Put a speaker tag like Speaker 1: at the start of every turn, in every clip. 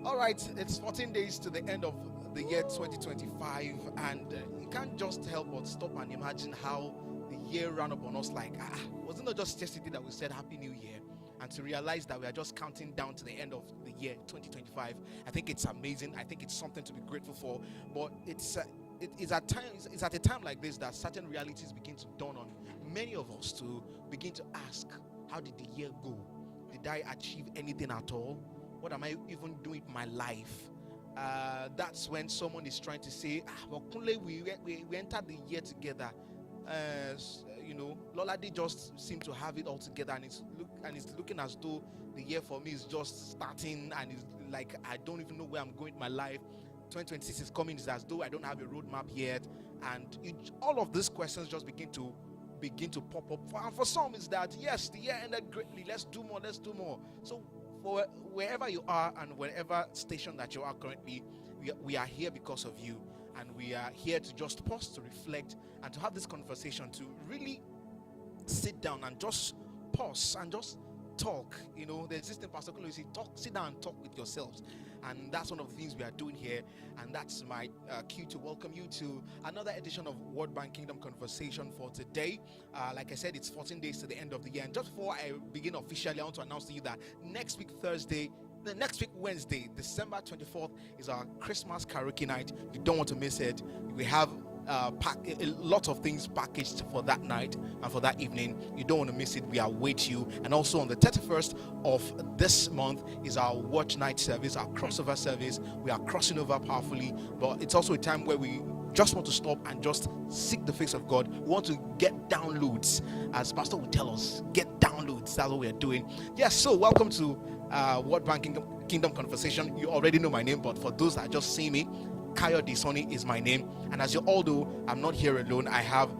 Speaker 1: All right, it's 14 days to the end of the year 2025, and you can't just help but stop and imagine how the year ran upon us. Like, wasn't it just yesterday that we said Happy New Year? And to realize that we are just counting down to the end of the year 2025, I think it's amazing. I think it's something to be grateful for. But it's at a time like this that certain realities begin to dawn on many of us, to begin to ask, how did the year go? Did I achieve anything at all? What am I even doing with my life? That's when someone is trying to say, well, Kunle, we entered the year together. Lolade just seemed to have it all together, and it's looking as though the year for me is just starting, and it's like I don't even know where I'm going with my life. 2026 is coming. It's as though I don't have a roadmap yet, and all of these questions just begin to pop up. And for some, it's that yes, the year ended greatly. Let's do more. So for wherever you are and wherever station that you are currently, we are here because of you, and we are here to just pause, to reflect, and to have this conversation, to really sit down and just pause and just talk. The existing pastor always say, sit down and talk with yourselves. And that's one of the things we are doing here. And that's my cue to welcome you to another edition of Word Bank Kingdom Conversation for today. Like I said, it's 14 days to the end of the year. And just before I begin officially, I want to announce to you that next week Wednesday, December 24th, is our Christmas karaoke night. You don't want to miss it. We have a lot of things packaged for that night and for that evening. You don't want to miss it. We await you. And also on the 31st of this month is our watch night service, our crossover service. We are crossing over powerfully, but it's also a time where we just want to stop and just seek the face of God. We want to get downloads, as Pastor will tell us. Get downloads. That's what we are doing. Yes. So welcome to Word Bank Kingdom Conversation. You already know my name, but for those that just see me, Kayode Sanni is my name. And as you all know, I'm not here alone. I have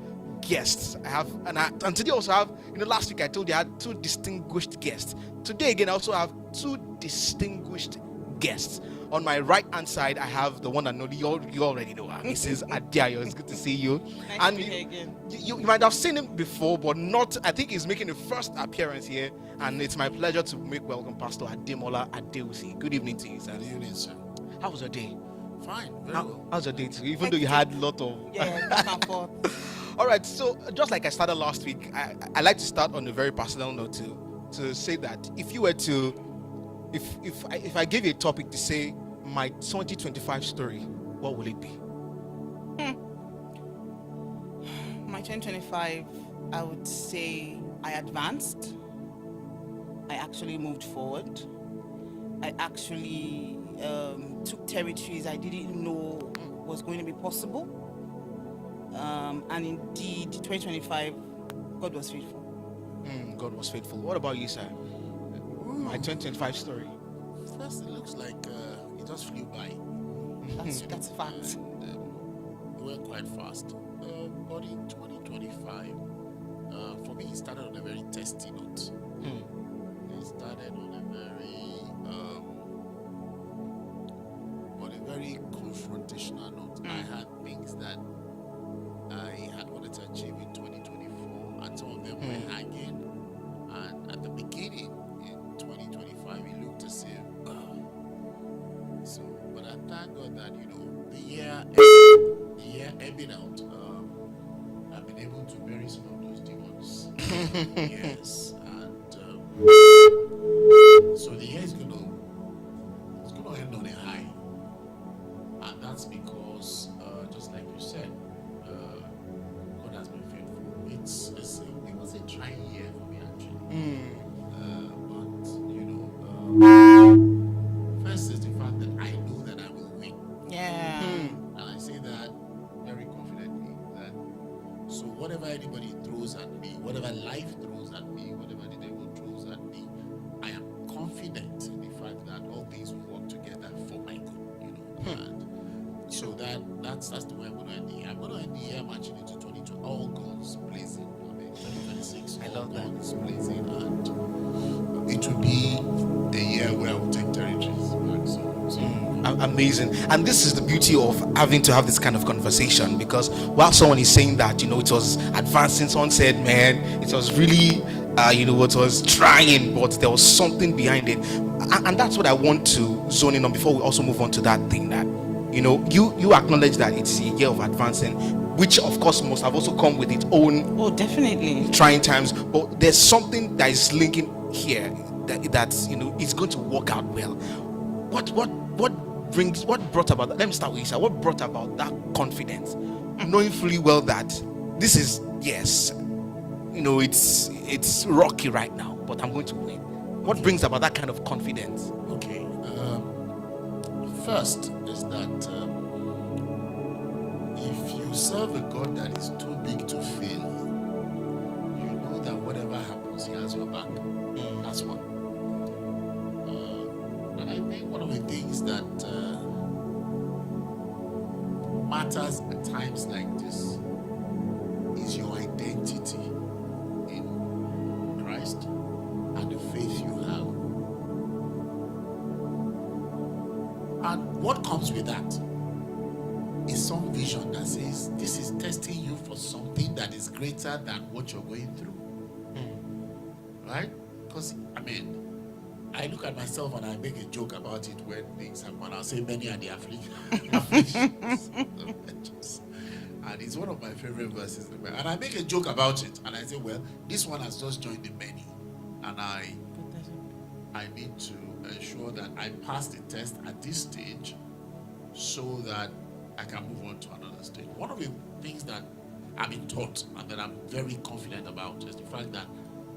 Speaker 1: guests. And today I also have, last week I told you I had two distinguished guests. Today again, I also have two distinguished guests. On my right hand side, I have the one and only, you already know her, Mrs. Adiayo. It's good to see you.
Speaker 2: Nice to be here again.
Speaker 1: You might have seen him before, but not, I think he's making the first appearance here. And it's my pleasure to make welcome Pastor Ademola Adeusi. Good evening to you, sir.
Speaker 3: Good evening, sir.
Speaker 1: How was your day?
Speaker 3: Fine, very well.
Speaker 1: How's your day too? Even though you had a lot of...
Speaker 2: Yeah, back and forth.
Speaker 1: All right, so just like I started last week, I like to start on a very personal note to say that if you were to, if I gave you a topic to say my 2025 story, what will it be?
Speaker 2: My 2025, I would say I advanced. I actually moved forward. I actually took territories I didn't know was going to be possible. And indeed, 2025, God was faithful.
Speaker 1: God was faithful. What about you, sir? My 2025 story.
Speaker 3: First, it looks like it just flew by.
Speaker 2: That's a fact.
Speaker 3: It went quite fast. But in 2025, for me, it started on a very testy note. It started on a very confrontational note. I had things that I had wanted to achieve in 2024, and some of them were hanging. And at the beginning in 2025, it looked as if but I thank God that the year ebbing out, I've been able to bury some of those demons. Yes, and so the year is gonna end on a high, and that's because just like you said, God has been faithful. It was a trying year for me actually, but first is the fact that I know that I will win.
Speaker 2: Yeah.
Speaker 3: And I say that very confidently, that so whatever anybody throws at me, whatever life throws at me, whatever the devil throws at me, I am confident in the fact that all things will work together for my good, and so that's the way I'm going to end the year. I'm going to end the year marching into 2020, all guns blazing. 2026,
Speaker 1: I love that.
Speaker 3: Guns blazing, and it will be a year where I will take territories back. So
Speaker 1: Amazing. And this is the beauty of having to have this kind of conversation, because while someone is saying that, it was advancing, someone said, man, it was really what was trying, but there was something behind it. And that's what I want to zone in on before we also move on to that thing that, you acknowledge that it's a year of advancing, which of course must have also come with its own
Speaker 2: definitely
Speaker 1: trying times. But there's something that is linking here that it's going to work out well. What brought about that? Let me start with Isa. What brought about that confidence, knowing fully well that this is, yes, it's rocky right now, but I'm going to win? What brings about that kind of confidence?
Speaker 3: Okay. First is that if you serve a God that is too big to fail, you know that whatever happens, He has your back. That's one. And I think one of the things that matters at times like this is your identity in Christ and the faith you have. And what comes with that is some vision that says this is testing you for something that is greater than what you're going through. Right? Because, I look at myself and I make a joke about it when things happen. I'll say many are the afflictions. And it's one of my favorite verses. And I make a joke about it. And I say, well, this one has just joined the many. And I need to ensure that I pass the test at this stage so that I can move on to another stage. One of the things that I've been taught and that I'm very confident about is the fact that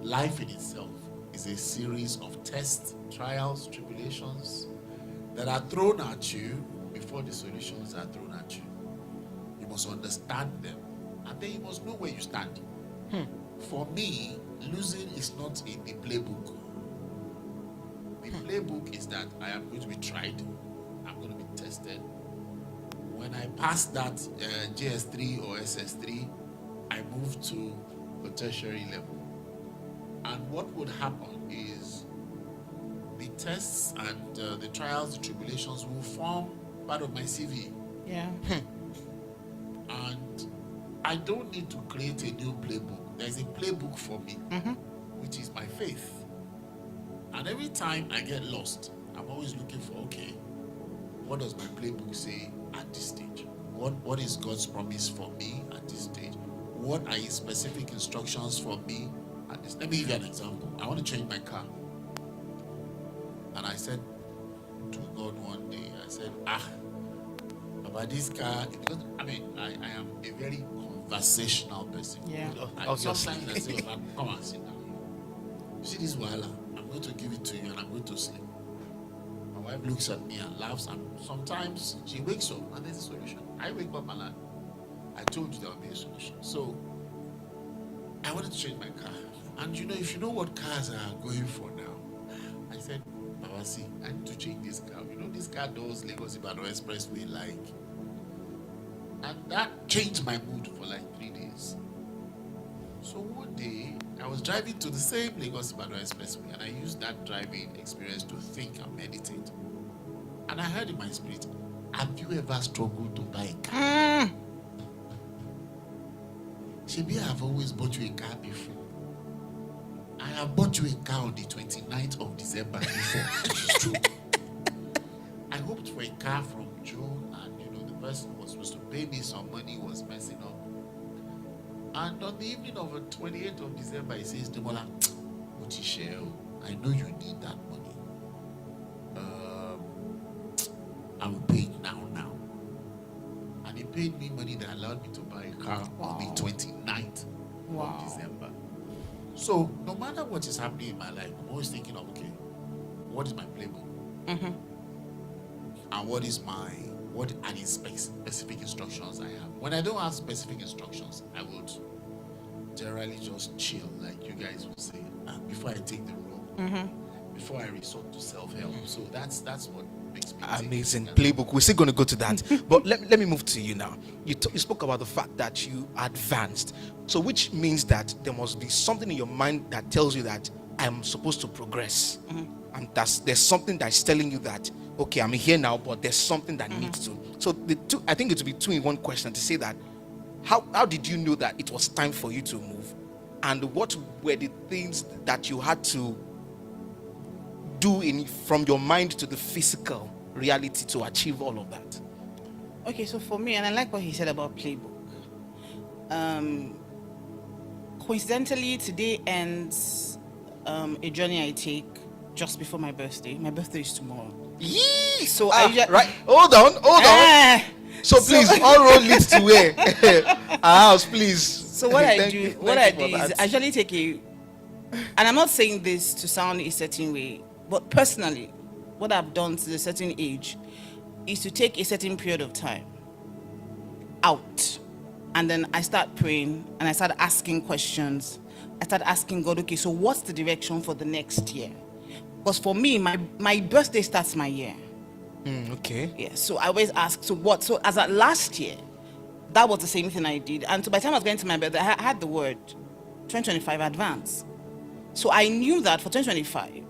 Speaker 3: life in itself is a series of tests, trials, tribulations that are thrown at you before the solutions are thrown at you. You must understand them, and then you must know where you stand. For me, losing is not in the playbook. The playbook is that I am going to be tried, I'm going to be tested. When I pass that JS3 or SS3, I move to the tertiary level. And what would happen is the tests and the trials, the tribulations will form part of my CV.
Speaker 2: Yeah.
Speaker 3: And I don't need to create a new playbook. There's a playbook for me, which is my faith. And every time I get lost, I'm always looking for, okay, what does my playbook say at this stage? What is God's promise for me at this stage? What are His specific instructions for me at this? Let me give you an example. I want to change my car. And I said to God one day, I said, about this car, because I am a very conversational person.
Speaker 2: Yeah.
Speaker 3: Sometimes I say, come and sit down. You see this wala? I'm going to give it to you and I'm going to sleep. My wife looks at me and laughs, and sometimes she wakes up and there's a solution. I wake up and I told you there will be a solution. So I wanted to change my car. And if you know what cars are going for now, I said, Baba, see, I need to change this car. This car does Lagos-Ibadan Expressway and that changed my mood for 3 days. So one day, I was driving to the same Lagos-Ibadan Expressway, and I used that driving experience to think and meditate. And I heard in my spirit, have you ever struggled to buy a car? Shebi, I have always bought you a car before. I have bought you a car on the 29th of December before. This is true. I hoped for a car from June, and the person who was supposed to pay me some money was messing up. And on the evening of the 28th of December, he says, Demola, I know you need that money. I will pay it now. And he paid me money that allowed me to buy a car on the 29th of December. So no matter what is happening in my life, I'm always thinking of, okay, what is my playbook? And what are the specific instructions I have? When I don't have specific instructions, I would generally just chill, like you guys would say, before I take the road, before I resort to self-help. So that's what makes me
Speaker 1: amazing playbook. We're still going to go to that. But let me move to you now. You spoke about the fact that you advanced. So which means that there must be something in your mind that tells you that I'm supposed to progress. And there's something that's telling you that, okay, I'm here now, but there's something that needs to. So I think it would be two in one question to say that, how did you know that it was time for you to move? and what were the things that you had to do from your mind to the physical reality to achieve all of that?
Speaker 2: Okay, so for me, and I like what he said about playbook. Coincidentally, today ends a journey I take just before my birthday. My birthday is tomorrow.
Speaker 1: Yee!
Speaker 2: So I usually-
Speaker 1: right. Hold on. So please, all road leads to where? Our house, please.
Speaker 2: So what I do is I usually take and I'm not saying this to sound a certain way, but personally, what I've done to a certain age is to take a certain period of time out, and then I start praying and I start asking questions. I start asking God, okay, so what's the direction for the next year? Because for me, my birthday starts my year.
Speaker 1: Okay.
Speaker 2: Yeah, so I always ask, so what? So as at last year, that was the same thing I did. And so by the time I was going to my birthday, I had the word 2025 advance. So I knew that for 2025,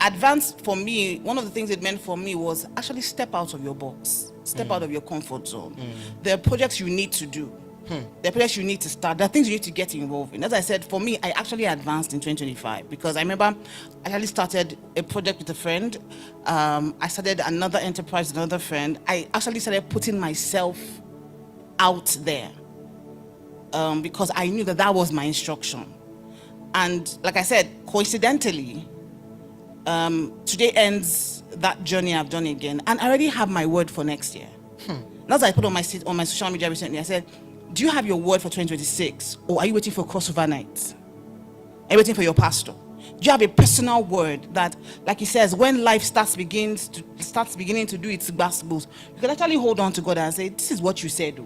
Speaker 2: advance for me, one of the things it meant for me was actually step out of your box, step out of your comfort zone. There are projects you need to do. There are projects you need to start. There are things you need to get involved in. As I said, for me, I actually advanced in 2025 because I remember I actually started a project with a friend. I started another enterprise with another friend. I actually started putting myself out there because I knew that that was my instruction. And like I said, coincidentally, today ends that journey I've done again, and I already have my word for next year. That's what I put on my social media recently. I said, do you have your word for 2026, or are you waiting for crossover nights? Are you waiting for your pastor? Do you have a personal word that, like he says, when life starts beginning to do its gospels, you can actually hold on to God and say, this is what you said.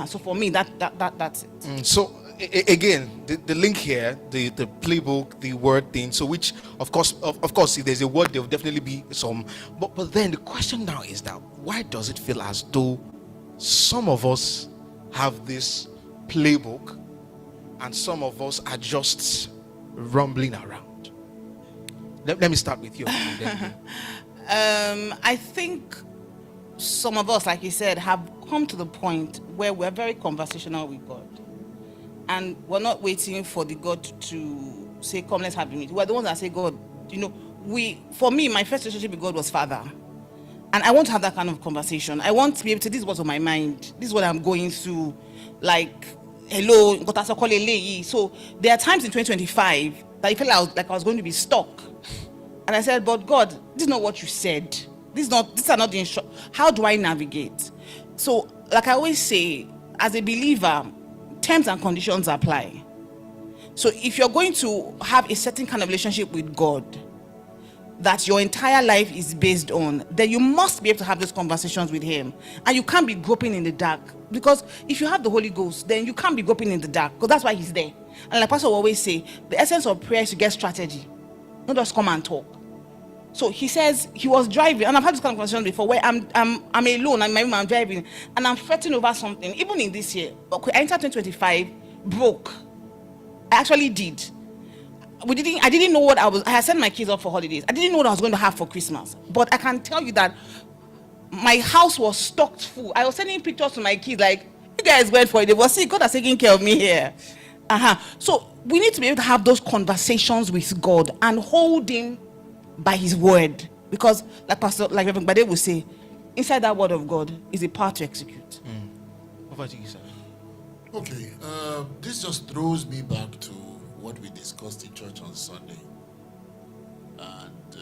Speaker 2: So for me, that's it.
Speaker 1: So again, the link here, the playbook, the word thing. So which, of course, if there's a word, there will definitely be some. But then the question now is that why does it feel as though some of us have this playbook and some of us are just rumbling around? Let me start with you.
Speaker 2: I think some of us, like you said, have come to the point where we're very conversational with God. And we're not waiting for the God to say, come, let's have a meeting. We're the ones that say, God, for me, my first relationship with God was Father. And I want to have that kind of conversation. I want to be able to, this is what's on my mind. This is what I'm going through. Like, hello, so there are times in 2025 that I felt like I was going to be stuck. And I said, but God, this is not what you said. These are not the instructions. How do I navigate? So, like I always say, as a believer, terms and conditions apply. So if you're going to have a certain kind of relationship with God that your entire life is based on, then you must be able to have those conversations with him. And you can't be groping in the dark, because if you have the Holy Ghost, then you can't be groping in the dark, because that's why he's there. And like Pastor will always say, the essence of prayer is to get strategy, not just come and talk. So he says he was driving, and I've had this kind of conversation before, where I'm alone, I'm driving, and I'm fretting over something. Even in this year, okay, I entered 2025 broke. I actually did. I didn't know what I had sent my kids up for holidays. I didn't know what I was going to have for Christmas. But I can tell you that my house was stocked full. I was sending pictures to my kids like, you guys went for it. They were see, God is taking care of me here. So we need to be able to have those conversations with God and hold him by his word, because like Reverend Bade will say, inside that word of God is a power to execute.
Speaker 1: Over to you, sir.
Speaker 3: Okay, this just throws me back to what we discussed in church on Sunday. And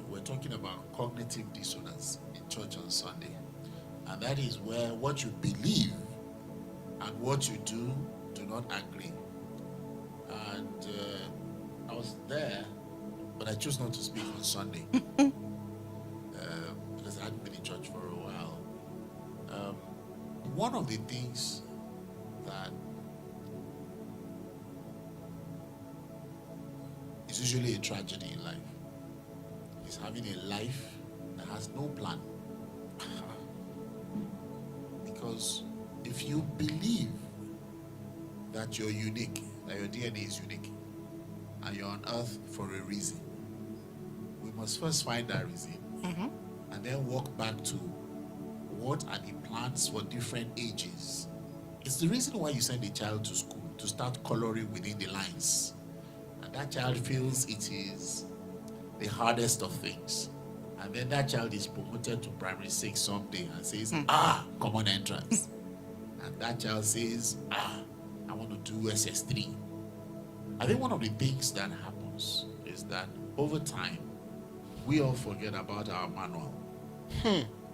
Speaker 3: we're talking about cognitive dissonance in church on Sunday, and that is where what you believe and what you do not agree. And I was there, but I chose not to speak on Sunday because I hadn't been in church for a while. One of the things that is usually a tragedy in life is having a life that has no plan. Because if you believe that you're unique, that your DNA is unique, and you're on earth for a reason, we must first find that reason, and then walk back to what are the plans for different ages It's the reason why you send a child to school, to start coloring within the lines. And that child feels it is the hardest of things. And then that child is promoted to primary 6 someday and says, common entrance. And that child says, I want to do SS3. I think one of the things that happens is that over time, we all forget about our manual.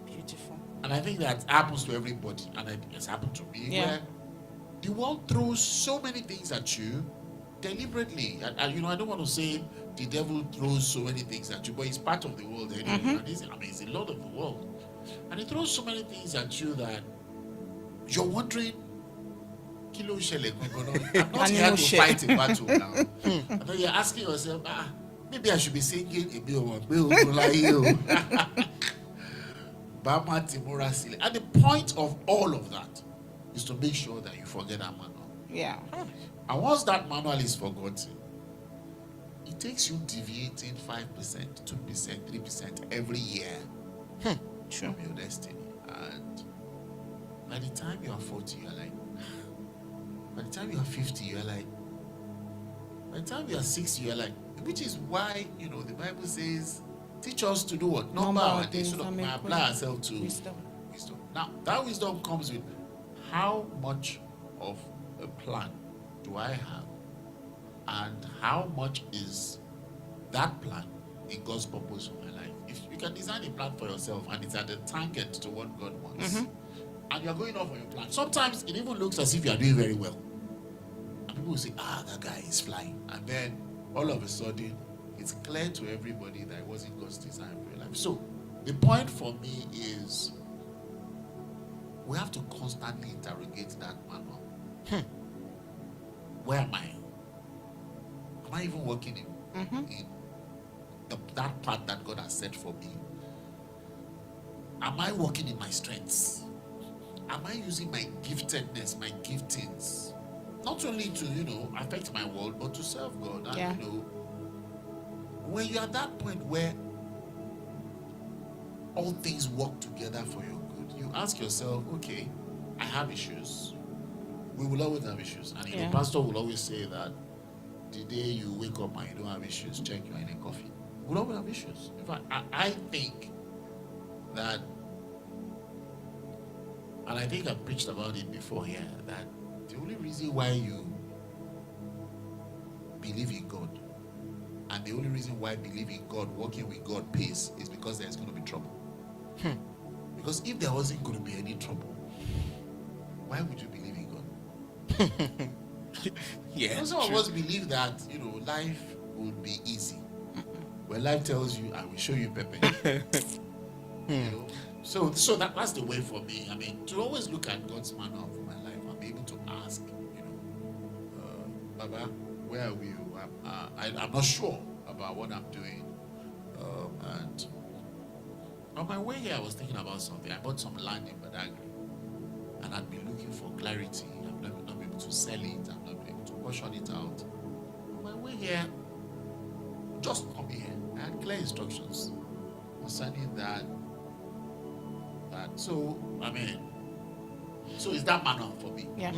Speaker 2: Beautiful.
Speaker 3: And I think that happens to everybody, and it's happened to me, where the world throws so many things at you deliberately. And I don't want to say the devil throws so many things at you, but it's part of the world anyway. And it's a lot of the world. And it throws so many things at you that you're wondering, Kilo Shele, I'm not here to fight a battle now. And then you're asking yourself, maybe I should be singing a bit of Bama Timura Sile. And the point of all of that is to make sure that you forget that manual.
Speaker 2: Yeah.
Speaker 3: And once that manual is forgotten, it takes you deviating 5%, 2%, 3% every year from your destiny. And by the time you are 40, you're like, by the time you are 50, you're like, by the time you are 60, you're like, which is why, the Bible says, teach us to do what? Number our days so that we apply ourselves to wisdom. Now, that wisdom comes with how much of a plan do I have? And how much is that plan in God's purpose for my life? If you can design a plan for yourself and it's at the tangent to what God wants, and you're going off on your plan, sometimes it even looks as if you are doing very well. And people will say, that guy is flying. And then all of a sudden, it's clear to everybody that it wasn't God's design for your life. So the point for me is we have to constantly interrogate that manual. Where am I? Am I even working in that path that God has set for me? Am I working in my strengths? Am I using my giftedness, my giftings, not only to, affect my world, but to serve God? And, when you're at that point where all things work together for your good, you ask yourself, okay, I have issues. We will always have issues. And pastor will always say that the day you wake up and you don't have issues, check your in coffee. We'll always have issues. In fact, I think that, and I think I've preached about it before here, that the only reason why you believe in God, and the only reason why believing God, working with God pays, is because there's going to be trouble. Because if there wasn't going to be any trouble, why would you believe in God? Some of us believe that, life would be easy. When life tells you, I will show you Pepe. So that's the way for me. I mean, to always look at God's manual for my life and be able to ask, Baba, where are we? I'm not sure about what I'm doing. And on my way here, I was thinking about something. I bought some land in Badagry, and I'd been looking for clarity. I'm not been able to sell it. I'm not been able to portion it out. On my way here, just come here. I had clear instructions concerning that. So it's that manner for me.
Speaker 2: Yeah.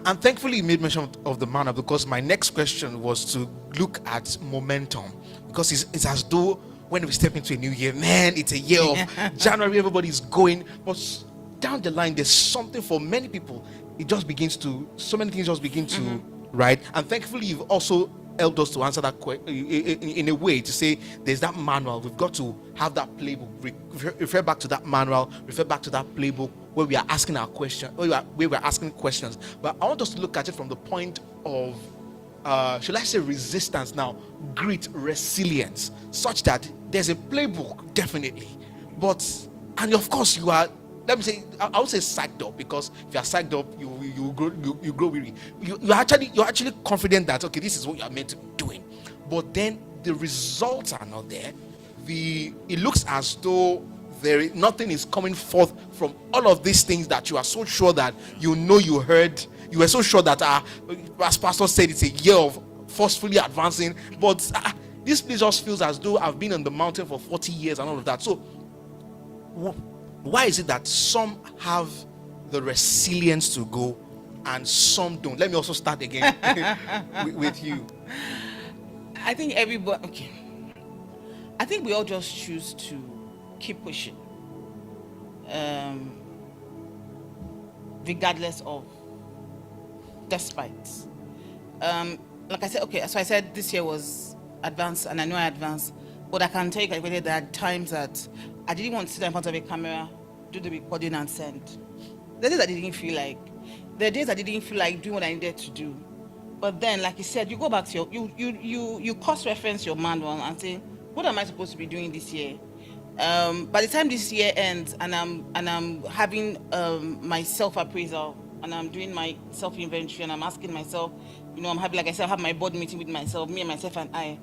Speaker 1: And thankfully you made mention of the manner, because my next question was to look at momentum, because it's as though when we step into a new year, man, it's a year of January, everybody's going, but down the line there's something for many people. So many things just begin to right. And thankfully you've also helped us to answer that question in a way, to say there's that manual. We've got to have that playbook. Refer back to that manual. Refer back to that playbook where we are asking our question, where we're asking questions. But I want us to look at it from the point of, should I say, resistance now, grit, resilience, such that there's a playbook, definitely. But, and of course, you are, let me say, I would say psyched up, because if you are psyched up, you grow weary. You're actually confident that, okay, this is what you are meant to be doing. But then the results are not there. It looks as though nothing is coming forth from all of these things that you are so sure that you heard. You were so sure that, as Pastor said, it's a year of forcefully advancing. But this place just feels as though I've been on the mountain for 40 years and all of that. So why is it that some have the resilience to go and some don't. Let me also start again with you.
Speaker 2: I think everybody. Okay. I think we all just choose to keep pushing, regardless of, despite. Like I said, okay. So I said this year was advanced, and I know I advanced, but I can tell you that there are times that I didn't want to sit in front of a camera, do the recording, and send. The days I didn't feel like. The days I didn't feel like doing what I needed to do. But then, like you said, you go back to you cross-reference your manual and say, what am I supposed to be doing this year? By the time this year ends and I'm having my self-appraisal and I'm doing my self-inventory and I'm asking myself, I'm having, like I said, I have my board meeting with myself, me and myself and I.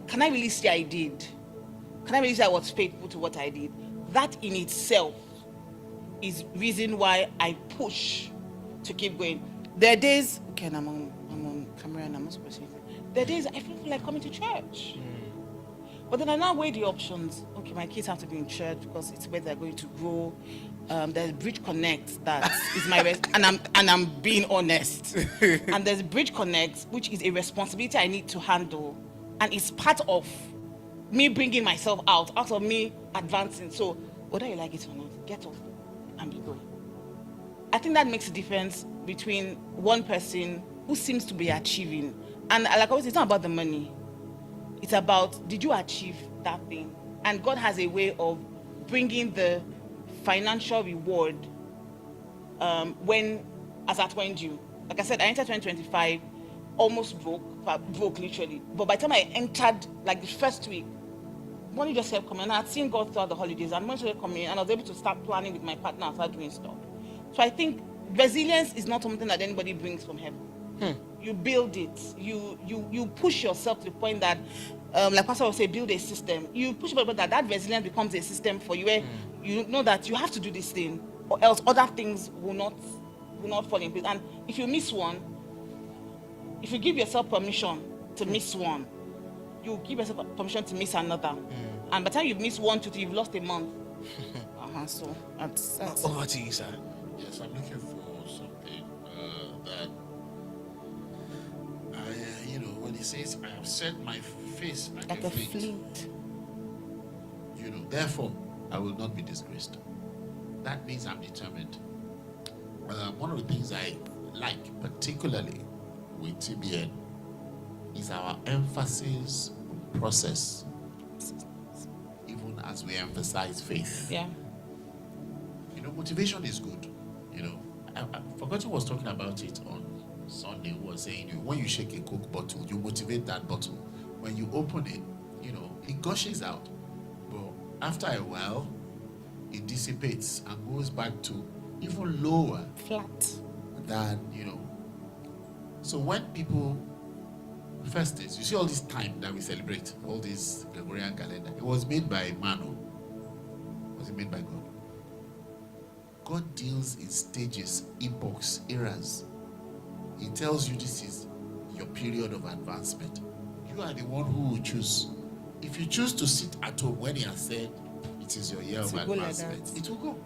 Speaker 2: Can I really say I did? Can I really say I was faithful to what I did? That in itself is reason why I push to keep going. There are days, okay, and I'm on camera and I'm not supposed to. There are days I feel like coming to church. But then I now weigh the options. Okay, my kids have to be in church because it's where they're going to grow. There's Bridge Connect that is my and I'm being honest. And there's Bridge Connect, which is a responsibility I need to handle, and it's part of me bringing myself out of me advancing. So whether you like it or not, get up and be going. I think that makes a difference between one person who seems to be achieving, and like I always say, it's not about the money. It's about, did you achieve that thing? And God has a way of bringing the financial reward when due. Like I said, I entered 2025 almost broke literally. But by the time I entered, like the first week, money just kept coming. And I had seen God throughout the holidays, and money started coming, and I was able to start planning with my partner and start doing stuff. So I think resilience is not something that anybody brings from heaven. You build it. You push yourself to the point that, like Pastor will say, build a system. You push yourself that resilience becomes a system for you, where you know that you have to do this thing, or else other things will not fall in place. And if you miss one, if you give yourself permission to miss one, you give yourself permission to miss another. And by the time you've missed 1, 2, 3, you've lost a month. So that's
Speaker 1: Over to you, sir.
Speaker 3: Yes, I'm looking for something that when he says, I have set my face like a flint. Therefore, I will not be disgraced. That means I'm determined. One of the things I like, particularly with TBN, is our emphasis on process, even as we emphasize faith.
Speaker 2: Yeah.
Speaker 3: Motivation is good. I forgot who was talking about it on Sunday. Who was saying, when you shake a Coke bottle, you motivate that bottle. When you open it, it gushes out. But after a while, it dissipates and goes back to even lower,
Speaker 2: flat
Speaker 3: than, So when people, first is, you see all this time that we celebrate, all this Gregorian calendar, it was made by man. Was it made by God? God deals in stages, epochs, eras. He tells you this is your period of advancement. You are the one who will choose. If you choose to sit at home when he has said it is your year of advancement, it will go.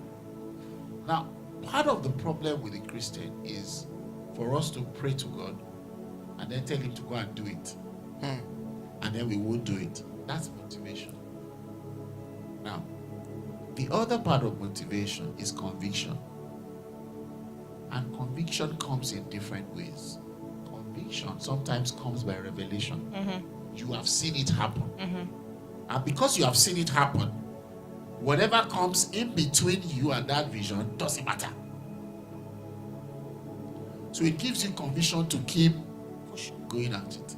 Speaker 3: Now, part of the problem with the Christian is for us to pray to God and then tell him to go and do it. And then we won't do it. That's motivation. Now, the other part of motivation is conviction. And conviction comes in different ways. Conviction sometimes comes by revelation. You have seen it happen. And because you have seen it happen, whatever comes in between you and that vision doesn't matter. So it gives you conviction to keep going at it.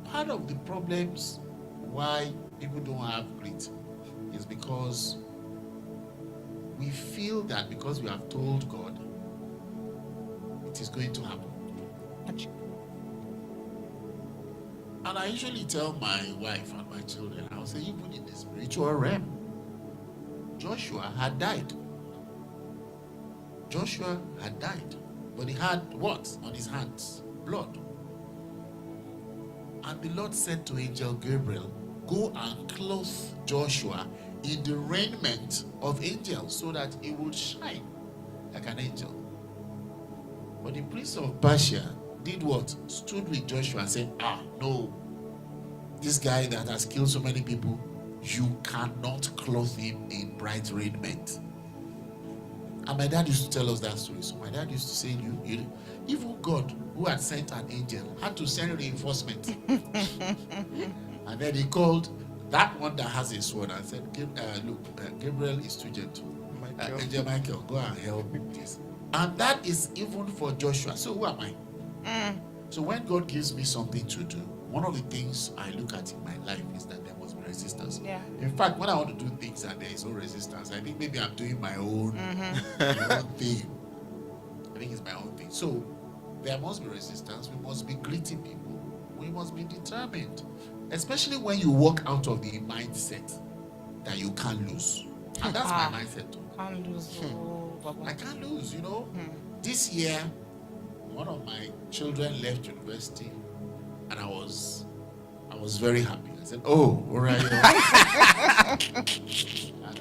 Speaker 3: Part of the problems why people don't have grit is because we feel that because we have told God it is going to happen. And I usually tell my wife and my children, I'll say, even in the spiritual realm, Joshua had died. Joshua had died. But he had what on his hands? Blood. And the Lord said to Angel Gabriel, go and clothe Joshua in the raiment of angels so that he would shine like an angel. But the prince of Persia did what? Stood with Joshua and said, no, this guy that has killed so many people, you cannot clothe him in bright raiment. And my dad used to tell us that story. So my dad used to say, even God, who had sent an angel, had to send reinforcement. And then he called that one that has a sword and said, look, Gabriel is too gentle. Angel Michael, go and help this. And that is even for Joshua. So who am I? So when God gives me something to do, one of the things I look at in my life is that there must be resistance.
Speaker 2: Yeah.
Speaker 3: In fact, when I want to do things and there is no resistance, I think maybe I'm doing my own, my own thing. I think it's my own thing. So there must be resistance. We must be greeting people. We must be determined. Especially when you walk out of the mindset that you can't lose. And that's my mindset too.
Speaker 2: Can't lose.
Speaker 3: I can't lose, This year, one of my children left university, and I was very happy. I said, "Oh, all right." And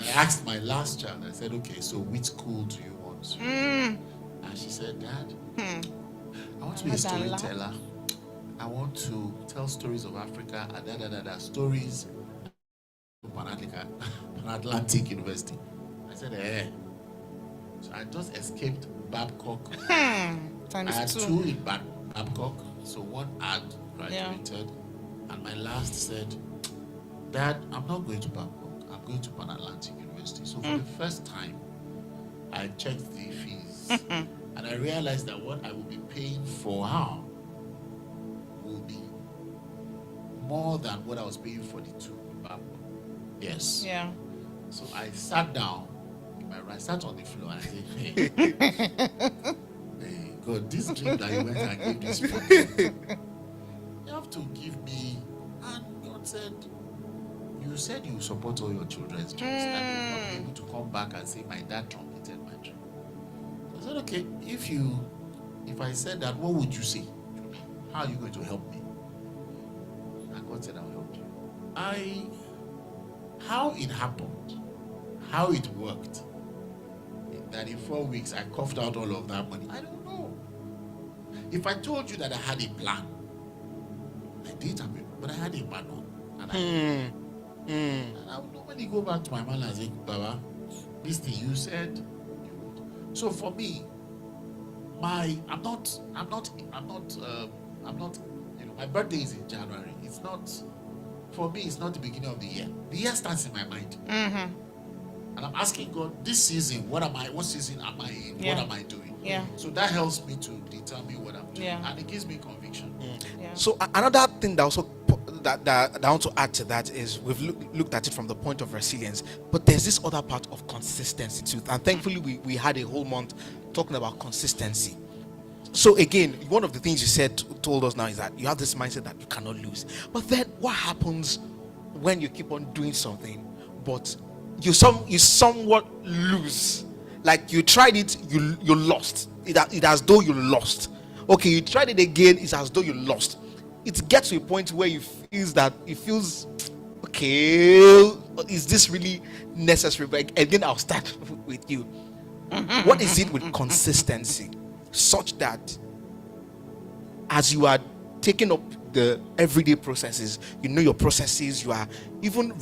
Speaker 3: I asked my last child. I said, "Okay, so which school do you want?" And she said, "Dad, I want to be a storyteller. I want to tell stories of Africa and stories of Pan-Atlantic University." I said, So I just escaped Babcock. I had two in Babcock, so one had graduated, and my last said, "Dad, I'm not going to Babcock. I'm going to Pan-Atlantic University." So for the first time, I checked the fees, and I realized that what I will be paying for her will be more than what I was paying for the two in Babcock. Yes.
Speaker 2: Yeah.
Speaker 3: So I sat down. I sat on the floor and I said, hey, God, this dream that you went and gave this person, you have to give me. And God said, you said you support all your children's dreams, and you're not able to come back and say, my dad trumpeted my dream. So I said, okay, if I said that, what would you say? How are you going to help me? And God said, I'll help you. How it happened, how it worked, that in 4 weeks I coughed out all of that money, I don't know. If I told you that I had a plan, I did have it, but I had a plan on. And I would normally go back to my man and say, Baba, this thing you said you would. So for me, my birthday is in January. It's not, for me, it's not the beginning of the year. The year starts in my mind. And I'm asking God, this season, what season am I in?
Speaker 2: Yeah.
Speaker 3: What am I doing?
Speaker 2: Yeah.
Speaker 3: So that helps me to determine what I'm doing.
Speaker 2: Yeah.
Speaker 3: And it gives me conviction.
Speaker 2: Yeah.
Speaker 1: So another thing that also that I want to add to that is we've looked at it from the point of resilience, but there's this other part of consistency too. And thankfully we had a whole month talking about consistency. So again, one of the things you told us now is that you have this mindset that you cannot lose. But then what happens when you keep on doing something, but you somewhat lose? Like you tried it, you lost. It as though you lost. Okay, you tried it again, it's as though you lost. It gets to a point where it feels okay, is this really necessary? But again, I'll start with you. What is it with consistency such that as you are taking up the everyday processes, your processes, you are even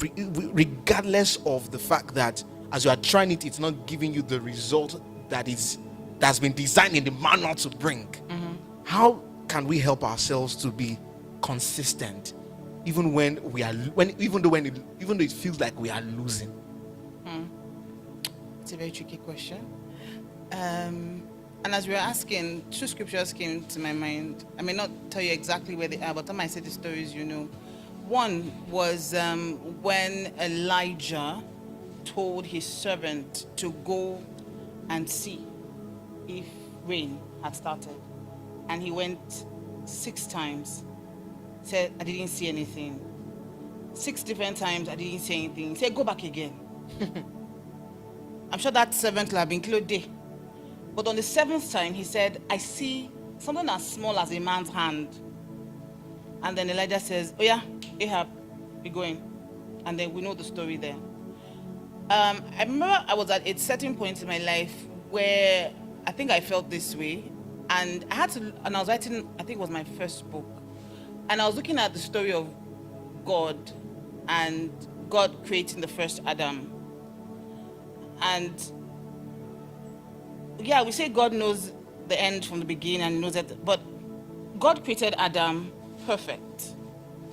Speaker 1: regardless of the fact that as you are trying it, it's not giving you the result that's been designed in the manual to bring. How can we help ourselves to be consistent even when even though it feels like we are losing?
Speaker 2: It's a very tricky question. And as we were asking, two scriptures came to my mind. I may not tell you exactly where they are, but I might say the stories you know. One was when Elijah told his servant to go and see if rain had started. And he went 6 times. Said, I didn't see anything. 6 different times, I didn't see anything. He said, go back again. I'm sure that servant will have been included. But on the 7th time, he said, I see something as small as a man's hand. And then Elijah says, oh yeah, Ahab, be going. And then we know the story there. I remember I was at a certain point in my life where I think I felt this way. And I was writing, I think it was my first book. And I was looking at the story of God and God creating the first Adam. And yeah, we say God knows the end from the beginning and knows that, but God created Adam perfect.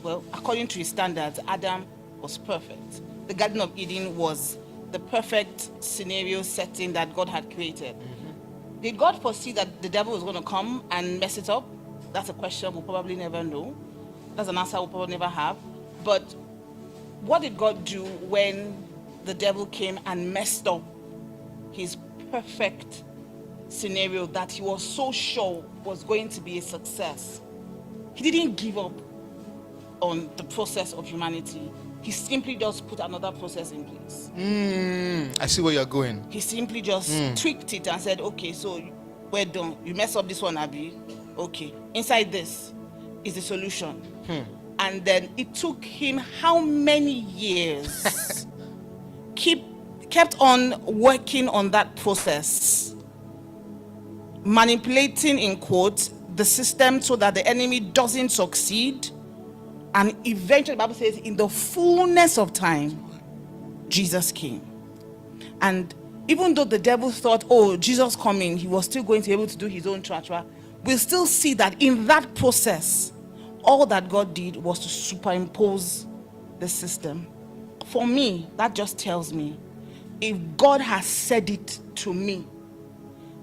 Speaker 2: Well, according to his standards, Adam was perfect. The Garden of Eden was the perfect scenario setting that God had created. Did God foresee that the devil was going to come and mess it up? That's a question we'll probably never know. That's an answer we'll probably never have. But what did God do when the devil came and messed up his perfect scenario that he was so sure was going to be a success? He didn't give up on the process of humanity. He simply just put another process in place.
Speaker 1: I see where you're going.
Speaker 2: He simply just tweaked it and said, okay, so we're done. You mess up this one, Abby. Okay. Inside this is the solution. And then it took him how many years? Kept on working on that process, manipulating, in quotes, the system so that the enemy doesn't succeed. And eventually, the Bible says, in the fullness of time, Jesus came. And even though the devil thought, oh, Jesus coming, he was still going to be able to do his own tra-tra, we'll still see that in that process, all that God did was to superimpose the system. For me, that just tells me, if God has said it to me,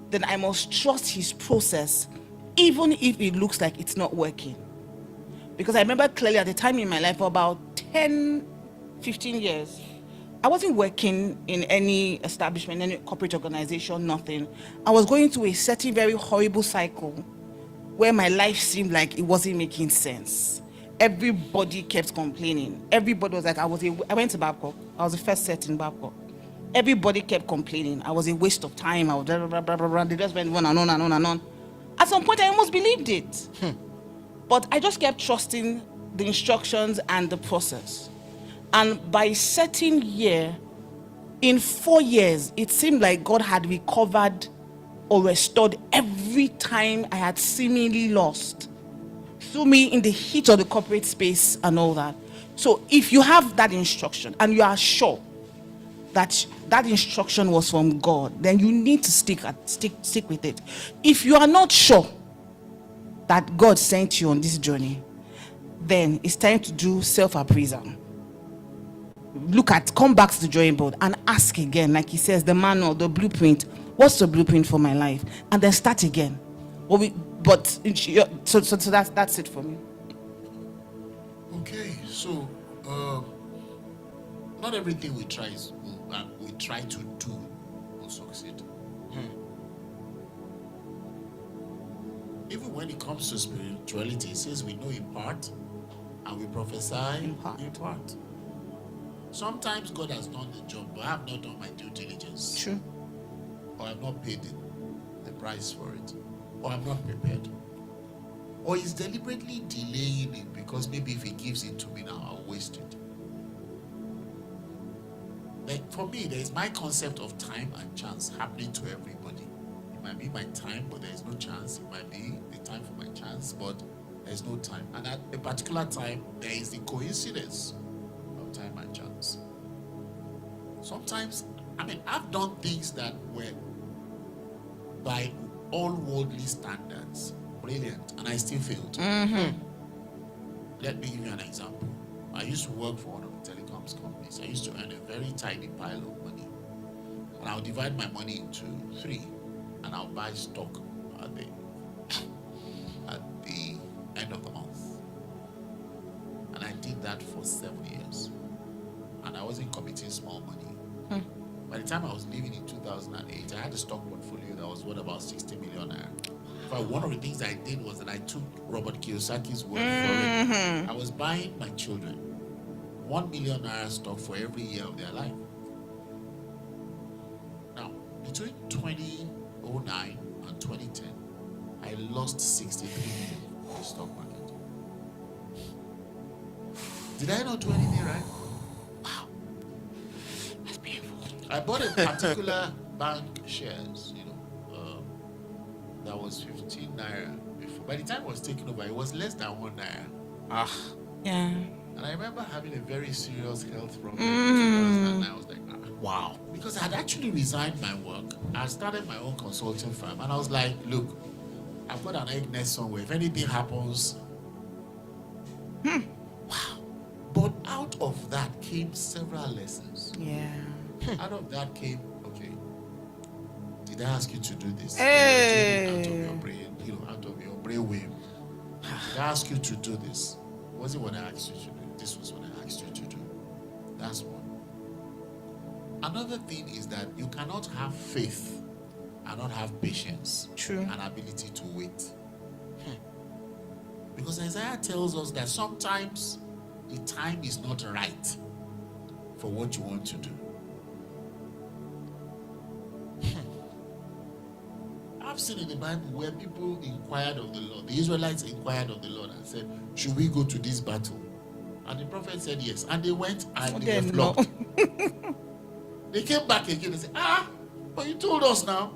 Speaker 2: then I must trust his process, even if it looks like it's not working. Because I remember clearly at the time in my life, for about 10, 15 years, I wasn't working in any establishment, any corporate organization, nothing. I was going through a certain very horrible cycle where my life seemed like it wasn't making sense. Everybody kept complaining. Everybody was like, I went to Babcock. I was the first set in Babcock. Everybody kept complaining. I was a waste of time. I was blah, blah, blah, blah, blah. They just went on and on and on and on. At some point, I almost believed it. But I just kept trusting the instructions and the process. And by a certain year, in 4 years, it seemed like God had recovered or restored every time I had seemingly lost through me in the heat of the corporate space and all that. So if you have that instruction and you are sure that that instruction was from God, then you need to stick with it. If you are not sure that God sent you on this journey, then it's time to do self-appraisal. Come back to the drawing board and ask again, like he says, the manual, the blueprint. What's the blueprint for my life? And then start again. So that's it for me.
Speaker 3: Okay, so not everything we try to do will succeed. Even when it comes to spirituality, it says we know in part and we prophesy in part. Sometimes God has done the job, but I have not done my due diligence.
Speaker 2: True.
Speaker 3: Or I have not paid the price for it. Or I'm not prepared. Or he's deliberately delaying it because maybe if he gives it to me now, I'll waste it. Like for me, there is my concept of time and chance happening to everybody. It might be my time, but there is no chance. It might be the time for my chance, but there's no time. And at a particular time, there is the coincidence of time and chance. Sometimes, I've done things that were, by all worldly standards, brilliant, and I still failed. Let me give you an example. I used to work for one of the telecoms companies. I used to earn a very tiny pile of money. And I'll divide my money into 3, and I'll buy stock at the end of the month. And I did that for 7 years. And I wasn't committing small money. By the time I was leaving in 2008, I had a stock portfolio that was worth about 60 million naira. In fact, one of the things I did was that I took Robert Kiyosaki's word for it. I was buying my children 1 million naira stock for every year of their life. Now, between 2009 and 2010, I lost 63 million in the stock market. Did I not do anything right? I bought a particular bank shares, that was 15 naira before. By the time it was taken over, it was less than 1 naira.
Speaker 1: Ah.
Speaker 2: Yeah.
Speaker 3: And I remember having a very serious health problem in 2009. I was like,
Speaker 1: Wow.
Speaker 3: because I had actually resigned my work. I started my own consulting firm. And I was like, look, I've got an egg nest somewhere. If anything happens, wow. But out of that came several lessons.
Speaker 2: Yeah.
Speaker 3: Out of that came, okay, did I ask you to do this?
Speaker 2: Hey.
Speaker 3: Out of your brain, out of your brainwave. Did I ask you to do this? Was it what I asked you to do? This was what I asked you to do. That's one. Another thing is that you cannot have faith and not have patience.
Speaker 2: True.
Speaker 3: And ability to wait. Because Isaiah tells us that sometimes the time is not right for what you want to do. I've seen in the Bible where people inquired of the Lord. The Israelites inquired of the Lord and said, should we go to this battle? And the prophet said yes. And they went and they were flogged. They came back again and said, but you told us now.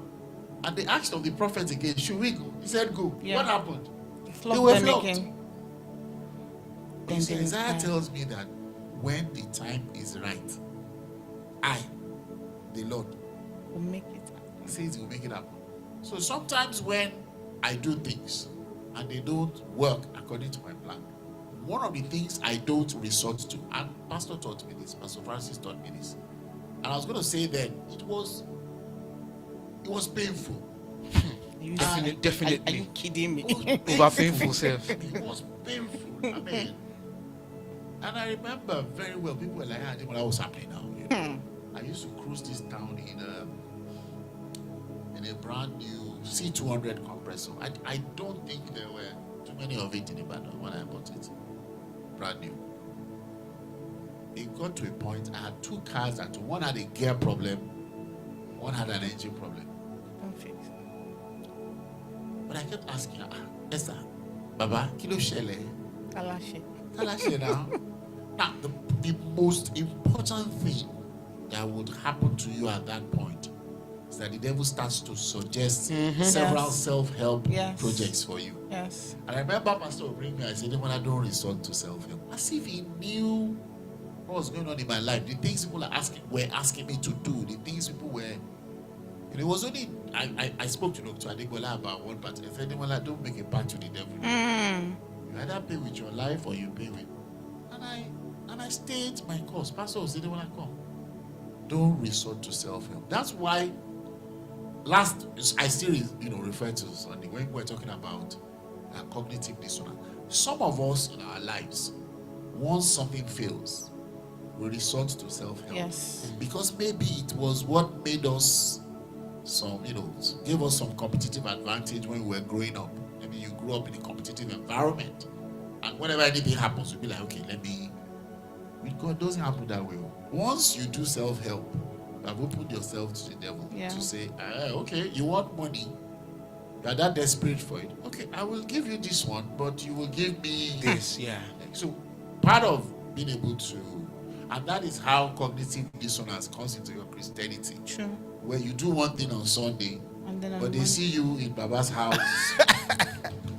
Speaker 3: And they asked of the prophet again, should we go? He said, go.
Speaker 2: Yeah.
Speaker 3: What happened?
Speaker 2: They
Speaker 3: were flogged.
Speaker 2: Again.
Speaker 3: Then Isaiah tells me that when the time is right, I, the Lord,
Speaker 2: will make it happen.
Speaker 3: He says He will make it happen. So sometimes when I do things and they don't work according to my plan, one of the things I don't resort to, and Pastor taught me this, Pastor Francis taught me this, and I was going to say then, it was painful.
Speaker 1: Definitely.
Speaker 2: Are you kidding me?
Speaker 1: Over painful self.
Speaker 3: It was painful. I mean, and I remember very well, people were like, I didn't know what was happening now. I used to cruise this town in a brand new C200 compressor. I don't think there were too many of it in Ibadan when I bought it. Brand new. It got to a point, I had two cars that one had a gear problem, one had an engine problem.
Speaker 2: Don't fix.
Speaker 3: But I kept asking her, Esther, Baba, kilo shele? Kalashe now. Now, the most important thing that would happen to you at that point is that the devil starts to suggest several self-help projects for you.
Speaker 2: Yes.
Speaker 3: And I remember Pastor would bring me, I said, I don't resort to self-help. As if he knew what was going on in my life. The things people were asking me to do, the things people were. And it was only, I spoke to Dr. Adegbola about one part. I said, don't make a pact to the devil. You either pay with your life or you pay with. And I stayed my course. Pastor said, come. Don't resort to self-help. That's why I still refer to Sunday when we're talking about cognitive dissonance. Some of us in our lives, once something fails, we resort to self-help.
Speaker 2: Yes.
Speaker 3: Because maybe it was what made us gave us some competitive advantage when we were growing up. Maybe you grew up in a competitive environment. And whenever anything happens, you'll be like, okay, with God, it doesn't happen that way. Once you do self-help, you have opened yourself to the devil to say, okay, you want money. You are that desperate for it. Okay, I will give you this one, but you will give me
Speaker 1: this. Yeah.
Speaker 3: So part of being able to, and that is how cognitive dissonance comes into your Christianity.
Speaker 2: True.
Speaker 3: Where you do one thing on Sunday,
Speaker 2: and then
Speaker 3: but they see you in Baba's house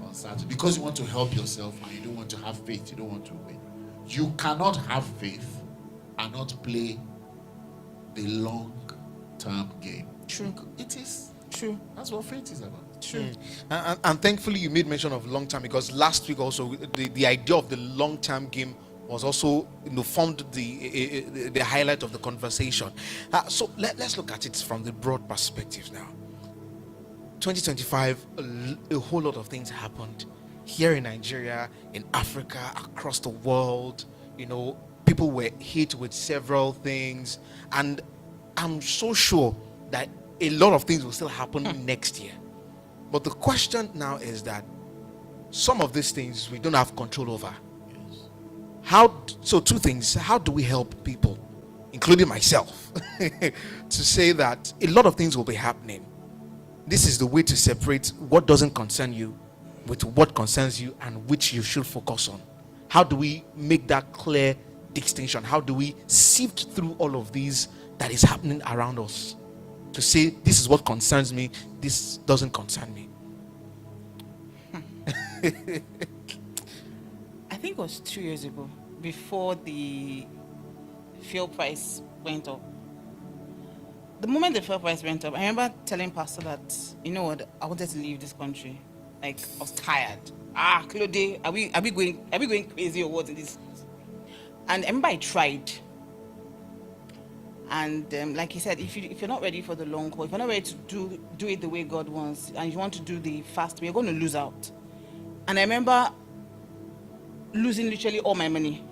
Speaker 3: on Saturday because you want to help yourself and you don't want to have faith. You don't want to win. You cannot have faith and not play the long-term game.
Speaker 2: True.
Speaker 3: It is
Speaker 2: true.
Speaker 3: That's what faith is about.
Speaker 2: True.
Speaker 1: And thankfully you made mention of long term, because last week also the idea of the long term game was also formed the highlight of the conversation. So let's look at it from the broad perspective now. 2025, a whole lot of things happened here in Nigeria, in Africa, across the world. People were hit with several things, and I'm so sure that a lot of things will still happen next year. But the question now is that some of these things we don't have control over. So two things. How do we help people, including myself, to say that a lot of things will be happening? This is the way to separate what doesn't concern you with what concerns you and which you should focus on. How do we make that clear distinction? How do we sift through all of these that is happening around us to say, this is what concerns me, this doesn't concern me?
Speaker 2: I think it was 2 years ago, before the fuel price went up. The moment the fuel price went up, I remember telling Pastor that, you know what, I wanted to leave this country. Like, I was tired. Claude, are we going crazy or what in this? And I remember I tried. And like he said, if you're not ready for the long haul, if you're not ready to do it the way God wants, and you want to do the fast way, you're going to lose out. And I remember losing literally all my money.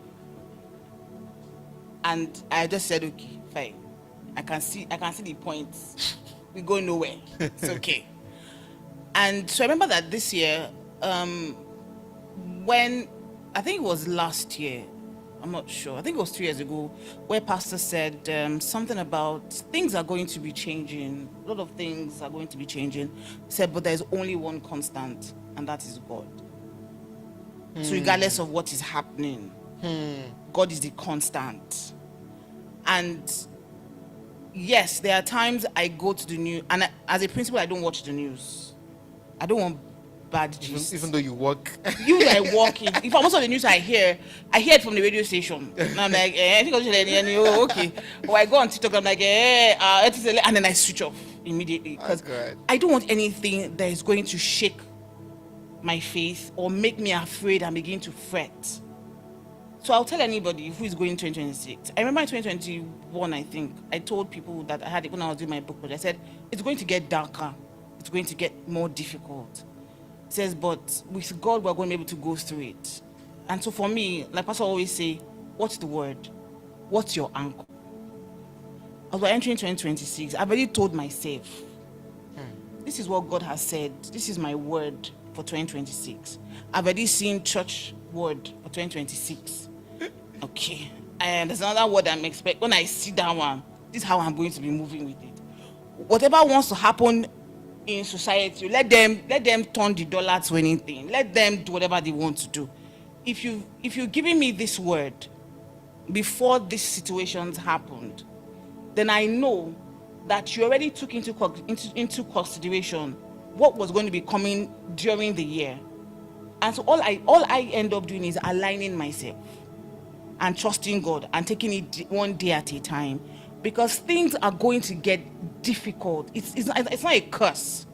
Speaker 2: And I just said, okay, fine. I can see the points. We go nowhere. It's okay. And so I remember that this year, when I think it was last year, I'm not sure, I think it was 2 years ago, where Pastor said something about things are going to be changing. A lot of things are going to be changing. He said, but there's only one constant, and that is God. So regardless of what is happening, God is the constant. And yes, there are times I go to the news, and as a principal, I don't watch the news. I don't want bad gist.
Speaker 1: Even though you work.
Speaker 2: Even though I work in, if I'm also on the news, I hear it from the radio station. And I'm like, I think I'll okay. Or I go on TikTok, I'm like, and then I switch off immediately. Because I don't want anything that is going to shake my faith or make me afraid and begin to fret. So I'll tell anybody who is going 2026. I remember in 2021, I think, I told people that I had it when I was doing my book, but I said, it's going to get darker. It's going to get more difficult. It says, but with God, we're going to be able to go through it. And so for me, like Pastor always say, what's the word? What's your anchor? As we're entering 2026, I've already told myself, this is what God has said. This is my word for 2026. I've already seen church word for 2026. Okay. And there's another word I'm expecting. When I see that one, this is how I'm going to be moving with it. Whatever wants to happen in society, let them turn the dollar to anything. Let them do whatever they want to do. If you're giving me this word before these situations happened, then I know that you already took into consideration what was going to be coming during the year. And so all I end up doing is aligning myself and trusting God and taking it one day at a time, because things are going to get difficult. It's not a curse.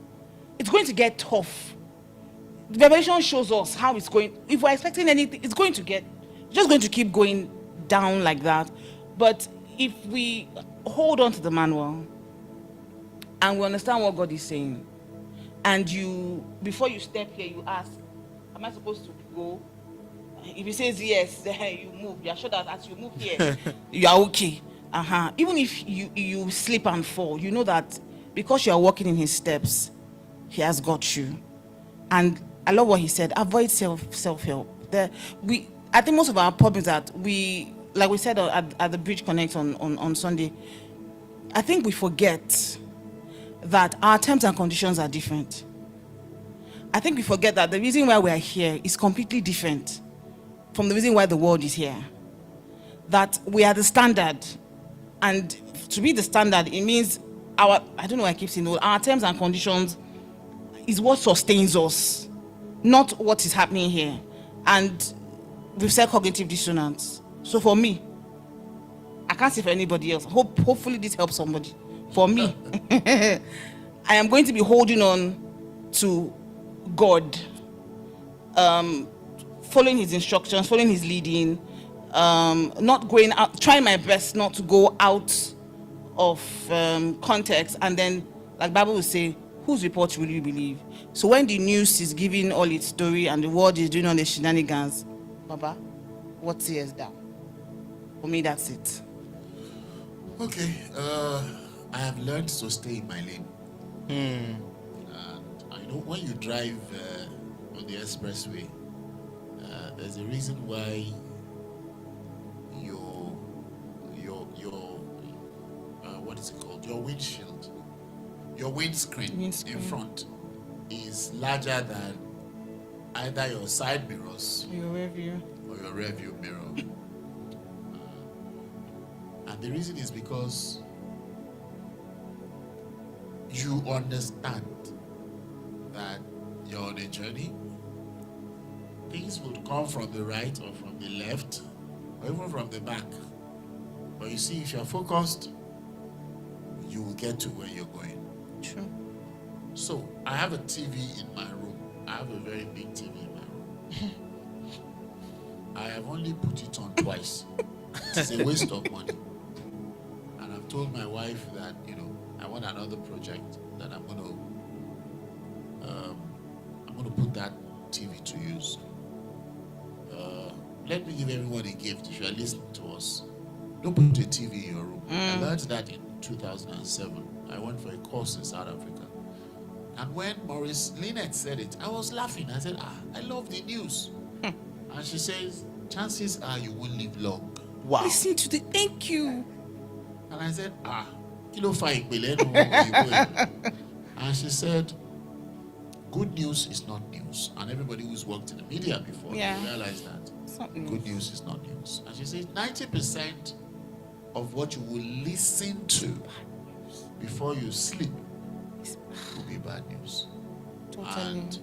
Speaker 2: It's going to get tough. The Revelation shows us how it's going. If we're expecting anything, it's just going to keep going down like that. But if we hold on to the manual and we understand what God is saying, and before you step here, you ask, am I supposed to go? If he says yes, then you move. You are sure that as you move here, you are okay. Even if you slip and fall, you know that because you are walking in his steps, he has got you. And I love what he said, avoid self-help. I think most of our problems that like we said at the Bridge Connect on Sunday, I think we forget that our terms and conditions are different. I think we forget that the reason why we are here is completely different from the reason why the world is here. That we are the standard, and to be the standard, it means I don't know why I keep saying, our terms and conditions is what sustains us, not what is happening here. And we've said cognitive dissonance. So for me, I can't say for anybody else. Hopefully this helps somebody. For me, I am going to be holding on to God, following his instructions, following his leading, not going out, trying my best not to go out of context. And then, like Bible will say, whose report will you believe? So when the news is giving all its story and the world is doing all the shenanigans, Baba, what tears down? For me, that's it.
Speaker 3: Okay, I have learned to stay in my lane. And I know when you drive on the expressway, there's a reason why your what is it called? Your windshield, your windscreen in front is larger than either your side mirrors
Speaker 2: Your rear view.
Speaker 3: or your rear view mirror. And the reason is because you understand that you're on a journey things would come from the right or from the left, or even from the back. But you see, if you're focused, you will get to where you're going.
Speaker 2: True.
Speaker 3: So I have a TV in my room. I have a very big TV in my room. I have only put it on twice. It's a waste of money. And I've told my wife that, I want another project that I'm going to put that TV to use. Let me give everyone a gift. If you are listening to us, don't put a TV in your room. I learned that in 2007. I went for a course in South Africa. And when Maurice Lynette said it, I was laughing. I said, I love the news. And she says, chances are you won't live long.
Speaker 1: Wow.
Speaker 2: Listen to the thank you.
Speaker 3: And I said, kilo five billion. And she said, good news is not news. And everybody who's worked in the media before realized that good news is not news. And she said 90% of what you will listen to before you sleep will be bad news.
Speaker 2: Totally.
Speaker 3: And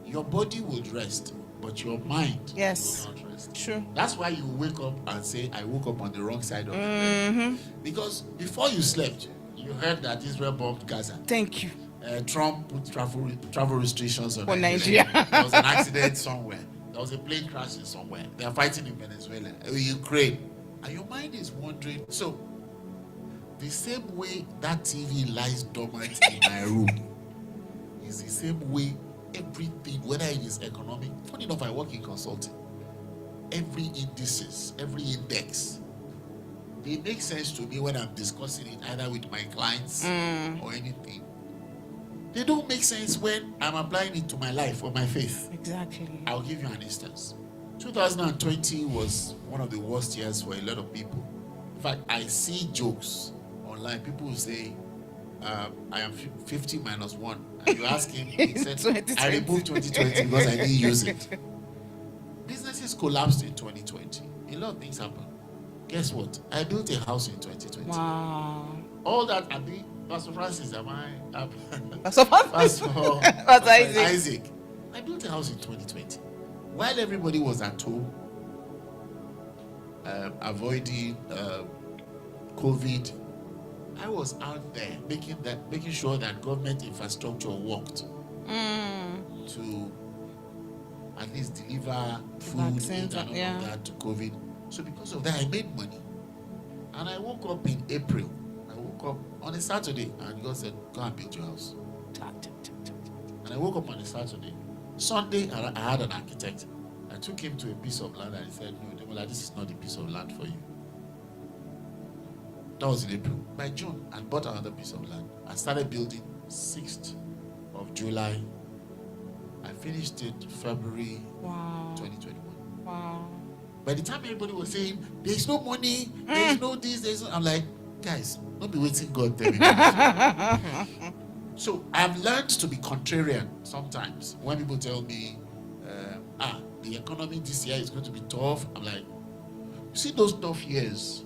Speaker 3: your body will rest, but your mind will not rest.
Speaker 2: True.
Speaker 3: That's why you wake up and say, I woke up on the wrong side of the bed. Because before you slept, you heard that Israel bombed Gaza.
Speaker 2: Thank you.
Speaker 3: Trump put travel restrictions on
Speaker 2: Nigeria.
Speaker 3: There was an accident somewhere. There was a plane crashing somewhere. They are fighting in Venezuela, Ukraine. And your mind is wondering. So, the same way that TV lies dormant in my room is the same way everything, whether it is economic. Funny enough, I work in consulting. Every indices, every index, they make sense to me when I'm discussing it either with my clients or anything. They don't make sense when I'm applying it to my life or my faith.
Speaker 2: Exactly.
Speaker 3: I'll give you an instance. 2020 was one of the worst years for a lot of people. In fact, I see jokes online. People will say, I am 50 minus 1. And you ask him, he said, I removed 2020 because I didn't use it. Businesses collapsed in 2020. A lot of things happened. Guess what? I built a house in 2020.
Speaker 2: Wow.
Speaker 3: All that, Pastor Francis, am I?
Speaker 2: Pastor
Speaker 3: Isaac. I built a house in 2020. While everybody was at home, avoiding COVID, I was out there making sure that government infrastructure worked to at least deliver food and all of that to COVID. So because of that, I made money. And I woke up in April. I woke up on a Saturday, and God said, go and build your house. And I woke up on a Saturday. Sunday, I had an architect. I took him to a piece of land, and he said, no, Demola, this is not a piece of land for you. That was in April. By June, I bought another piece of land. I started building 6th of July. I finished it February 2021.
Speaker 2: Wow.
Speaker 3: By the time everybody was saying, there's no money, there's no this, there's no... I'm like, guys, don't be waiting God tell me. So I've learned to be contrarian sometimes. When people tell me, the economy this year is going to be tough, I'm like, you see those tough years,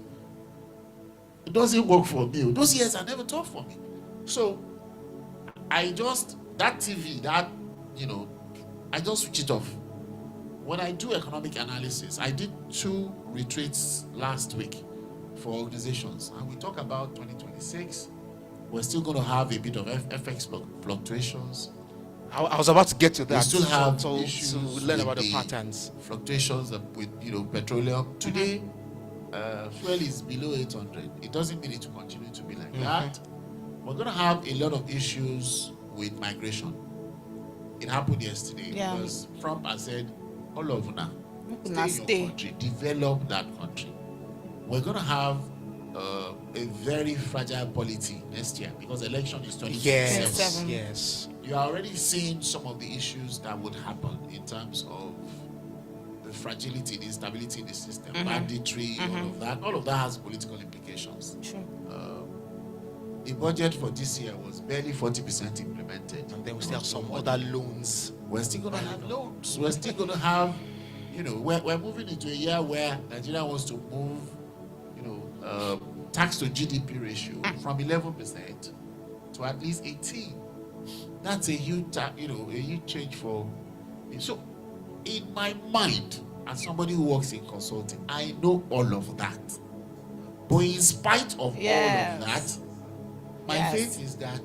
Speaker 3: it doesn't work for me. Those years are never tough for me. So I just, that TV, I just switch it off. When I do economic analysis, I did 2 retreats last week for organizations, and we talk about 2026. We're still going to have a bit of FX fluctuations.
Speaker 1: I was about to get to that.
Speaker 3: We still have
Speaker 1: issues to learn about the patterns.
Speaker 3: Fluctuations with petroleum. Today, fuel is below 800. It doesn't mean it will continue to be like that. We're going to have a lot of issues with migration. It happened yesterday because Trump has said, all of now, stay in your country, develop that country. We're going to have a very fragile polity next year because election is 2027.
Speaker 1: Yes.
Speaker 3: You are already seeing some of the issues that would happen in terms of the fragility, the instability in the system, banditry, all of that has political implications.
Speaker 2: Sure.
Speaker 3: The budget for this year was barely 40% implemented.
Speaker 1: And then we still have some other loans.
Speaker 3: We're still going to have loans. We're still going to have, we're moving into a year where Nigeria wants to move, tax to GDP ratio from 11% to at least 18%. That's a huge, a huge change for. So in my mind, as somebody who works in consulting, I know all of that. But in spite of all of that, my faith is that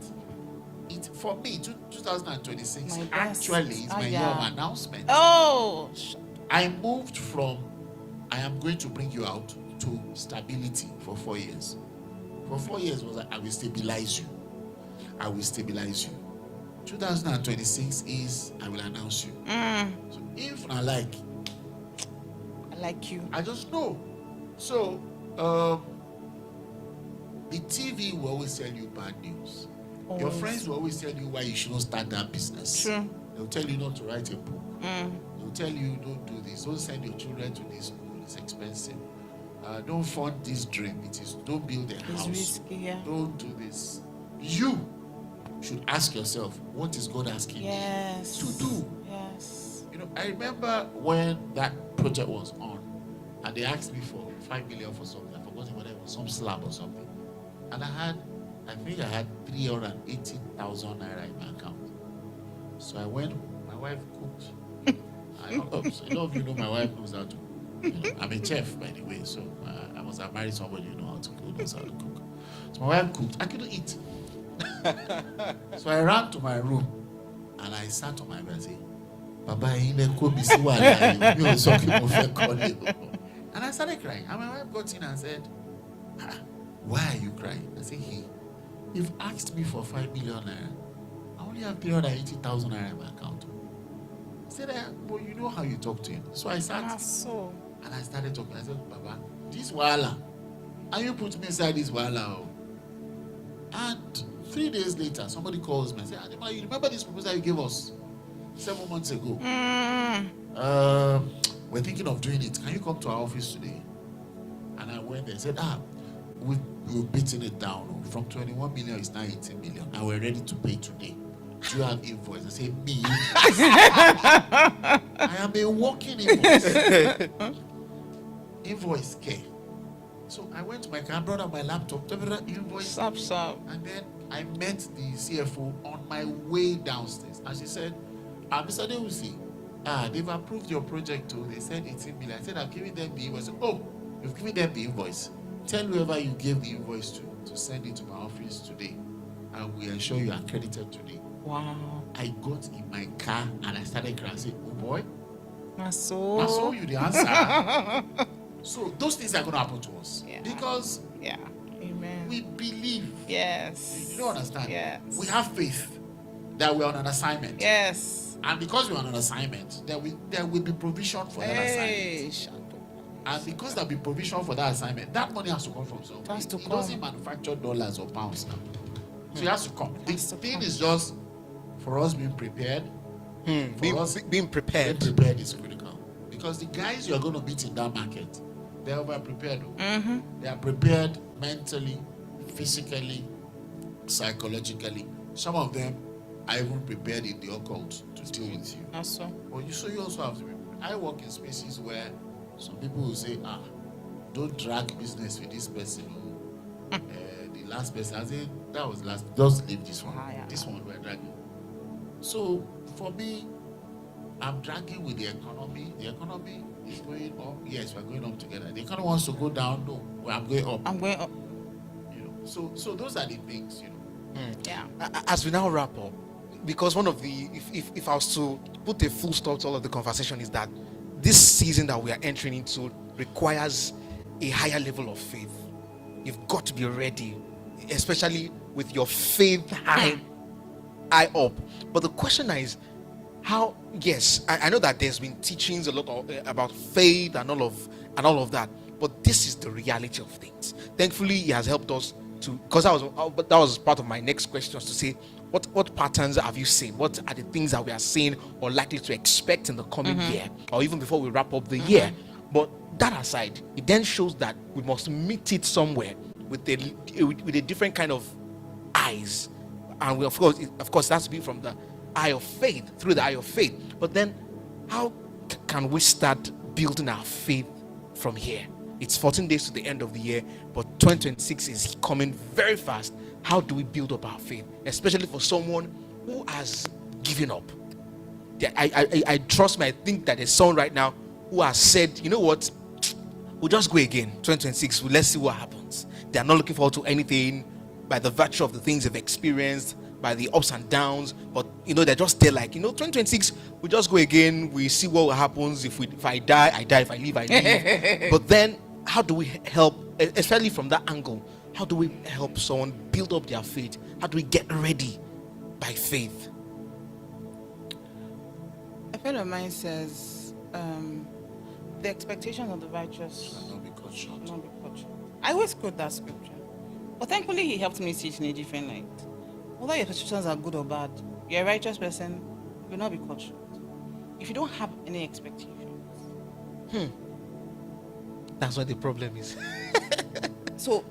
Speaker 3: it, for me, 2026 actually is my year of announcement. I moved from I am going to bring you out to stability for 4 years. For 4 years was I will stabilize you. I will stabilize you. 2026 is I will announce you. So if I like you, I just know. So the TV will always tell you bad news. Your friends will always tell you why you shouldn't start that business. True. They'll tell you not to write a book. They'll tell you don't do this. Don't send your children to this school. It's expensive. Don't fund this dream. Don't build a house. It's risky, yeah. Don't do this. You should ask yourself, what is God asking me to do? Yes. You know, I remember when that project was on, and they asked me for 5 million for something. I forgot whether it was some slab or something. And I think I had 380,000 naira in my account. So I went. My wife cooked. A lot of you know my wife knows how to. I'm a chef, by the way, so I must have married somebody who knows how to cook. So my wife cooked. I couldn't eat. So I ran to my room and I sat on my bed and said, Baba, and I started crying. And my wife got in and said, why are you crying? I said, hey, you've asked me for 5 million naira. I only have 380,000 naira in my account. I said, well, you know how you talk to him. So I sat and I started talking. I said, Baba, this wala, and you put me inside this wala. And 3 days later, somebody calls me and says, Adema, you remember this proposal you gave us 7 months ago? We're thinking of doing it. Can you come to our office today? And I went there and said, we've beaten it down. From 21 million, it's now 18 million. And we're ready to pay today. Do you have invoice? I say, me? I am a walking invoice. Invoice, okay. So I went to my car, brought out my laptop, invoice. And then I met the CFO on my way downstairs. And she said, Mr. Dewusi, they've approved your project too. They said 18 million. I said, I've given them the invoice. Oh, you've given them the invoice. Tell whoever you gave the invoice to send it to my office today. And we ensure you are credited today. Wow. I got in my car and I started crying. I said, oh boy. So you the answer. So those things are going to happen to us. Yeah. Because Amen. We believe. Yes. You don't understand. Yes. We have faith that we're on an assignment. Yes. And because we're on an assignment, there will be provision for that assignment. And because there will be provision for that assignment, that money has to come from somewhere. It doesn't manufacture dollars or pounds now. So it has to come. The thing is just for us being prepared. Being prepared. Being prepared is critical. Because the guys you are going to meet in that market, they are over prepared. They are prepared mentally, physically, psychologically. Some of them are even prepared in the occult to deal with you. But you also have to be. I work in spaces where some people will say, don't drag business with this person. The last person, I say, that was last. Just leave this one. This one we're dragging. So for me, I'm dragging with the economy. The economy is going up. Yes, we're going up together. The economy wants to go down. No, I'm going up. I'm going up. You know. So those are the things. You know. Yeah.
Speaker 1: As we now wrap up, because one of the, if I was to put a full stop to all of the conversation, is that this season that we are entering into requires a higher level of faith. You've got to be ready, especially with your faith high up. But the question is, how? Yes, I know that there's been teachings a lot about faith and all of that, but this is the reality of things. Thankfully, he has helped us to, because that was part of my next question, to say what patterns have you seen? What are the things that we are seeing or likely to expect in the coming year, or even before we wrap up the year? But that aside, it then shows that we must meet it somewhere with a different kind of eyes, and we, of course, it has to be from the eye of faith, through the eye of faith. But then, how can we start building our faith from here? It's 14 days to the end of the year, but 2026 is coming very fast. How do we build up our faith, especially for someone who has given up? I trust me. I think that there's someone right now who has said, you know what, we'll just go again. 2026. Let's see what happens. They are not looking forward to anything by the virtue of the things they've experienced, by the ups and downs. But they're just there like, 2026. We just go again. We see what happens. If I die, I die. If I live, I live. But then, how do we help, especially from that angle? How do we help someone build up their faith? How do we get ready by faith?
Speaker 2: A friend of mine says, the expectations of the righteous
Speaker 3: Shall not be cut short.
Speaker 2: will not be cut short. I always quote that scripture. But thankfully, he helped me see it in a different light. Whether your expectations are good or bad, you're a righteous person, you will not be cut short. If you don't have any expectations.
Speaker 1: That's what the problem is.
Speaker 2: So,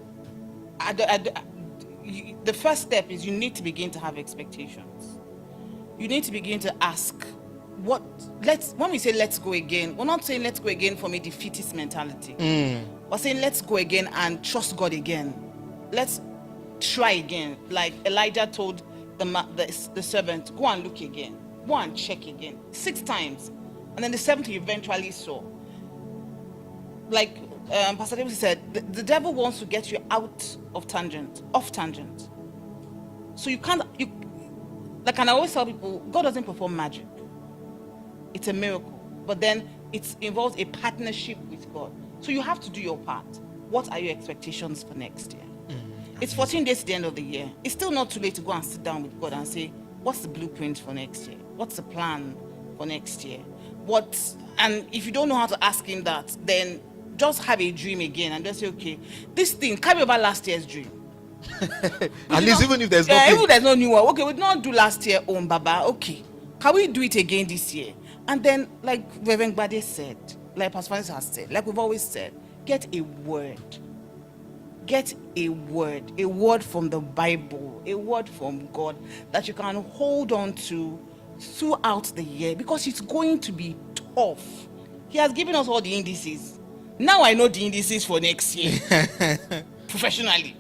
Speaker 2: the first step is you need to begin to have expectations. You need to begin to ask, when we say let's go again, we're not saying let's go again from a defeatist mentality. We're saying let's go again and trust God again. Let's try again. Like Elijah told the servant, go and look again. Go and check again. 6 times. And then the 7th he eventually saw. Like Pastor David said, the devil wants to get you off tangent. So and I always tell people, God doesn't perform magic. It's a miracle. But then it involves a partnership with God. So you have to do your part. What are your expectations for next year? It's 14 days to the end of the year. It's still not too late to go and sit down with God and say, what's the blueprint for next year? What's the plan for next year? And if you don't know how to ask him that, then just have a dream again and just say, okay, this thing, carry over last year's dream.
Speaker 1: At least even if there's
Speaker 2: even if there's no new one. Okay, we did not do last year, Baba. Okay, can we do it again this year? And then, like Reverend Bade said, like Pastor Francis has said, like we've always said, get a word. Get a word from the Bible, a word from God that you can hold on to throughout the year, because it's going to be tough. He has given us all the indices. Now I know the indices for next year professionally.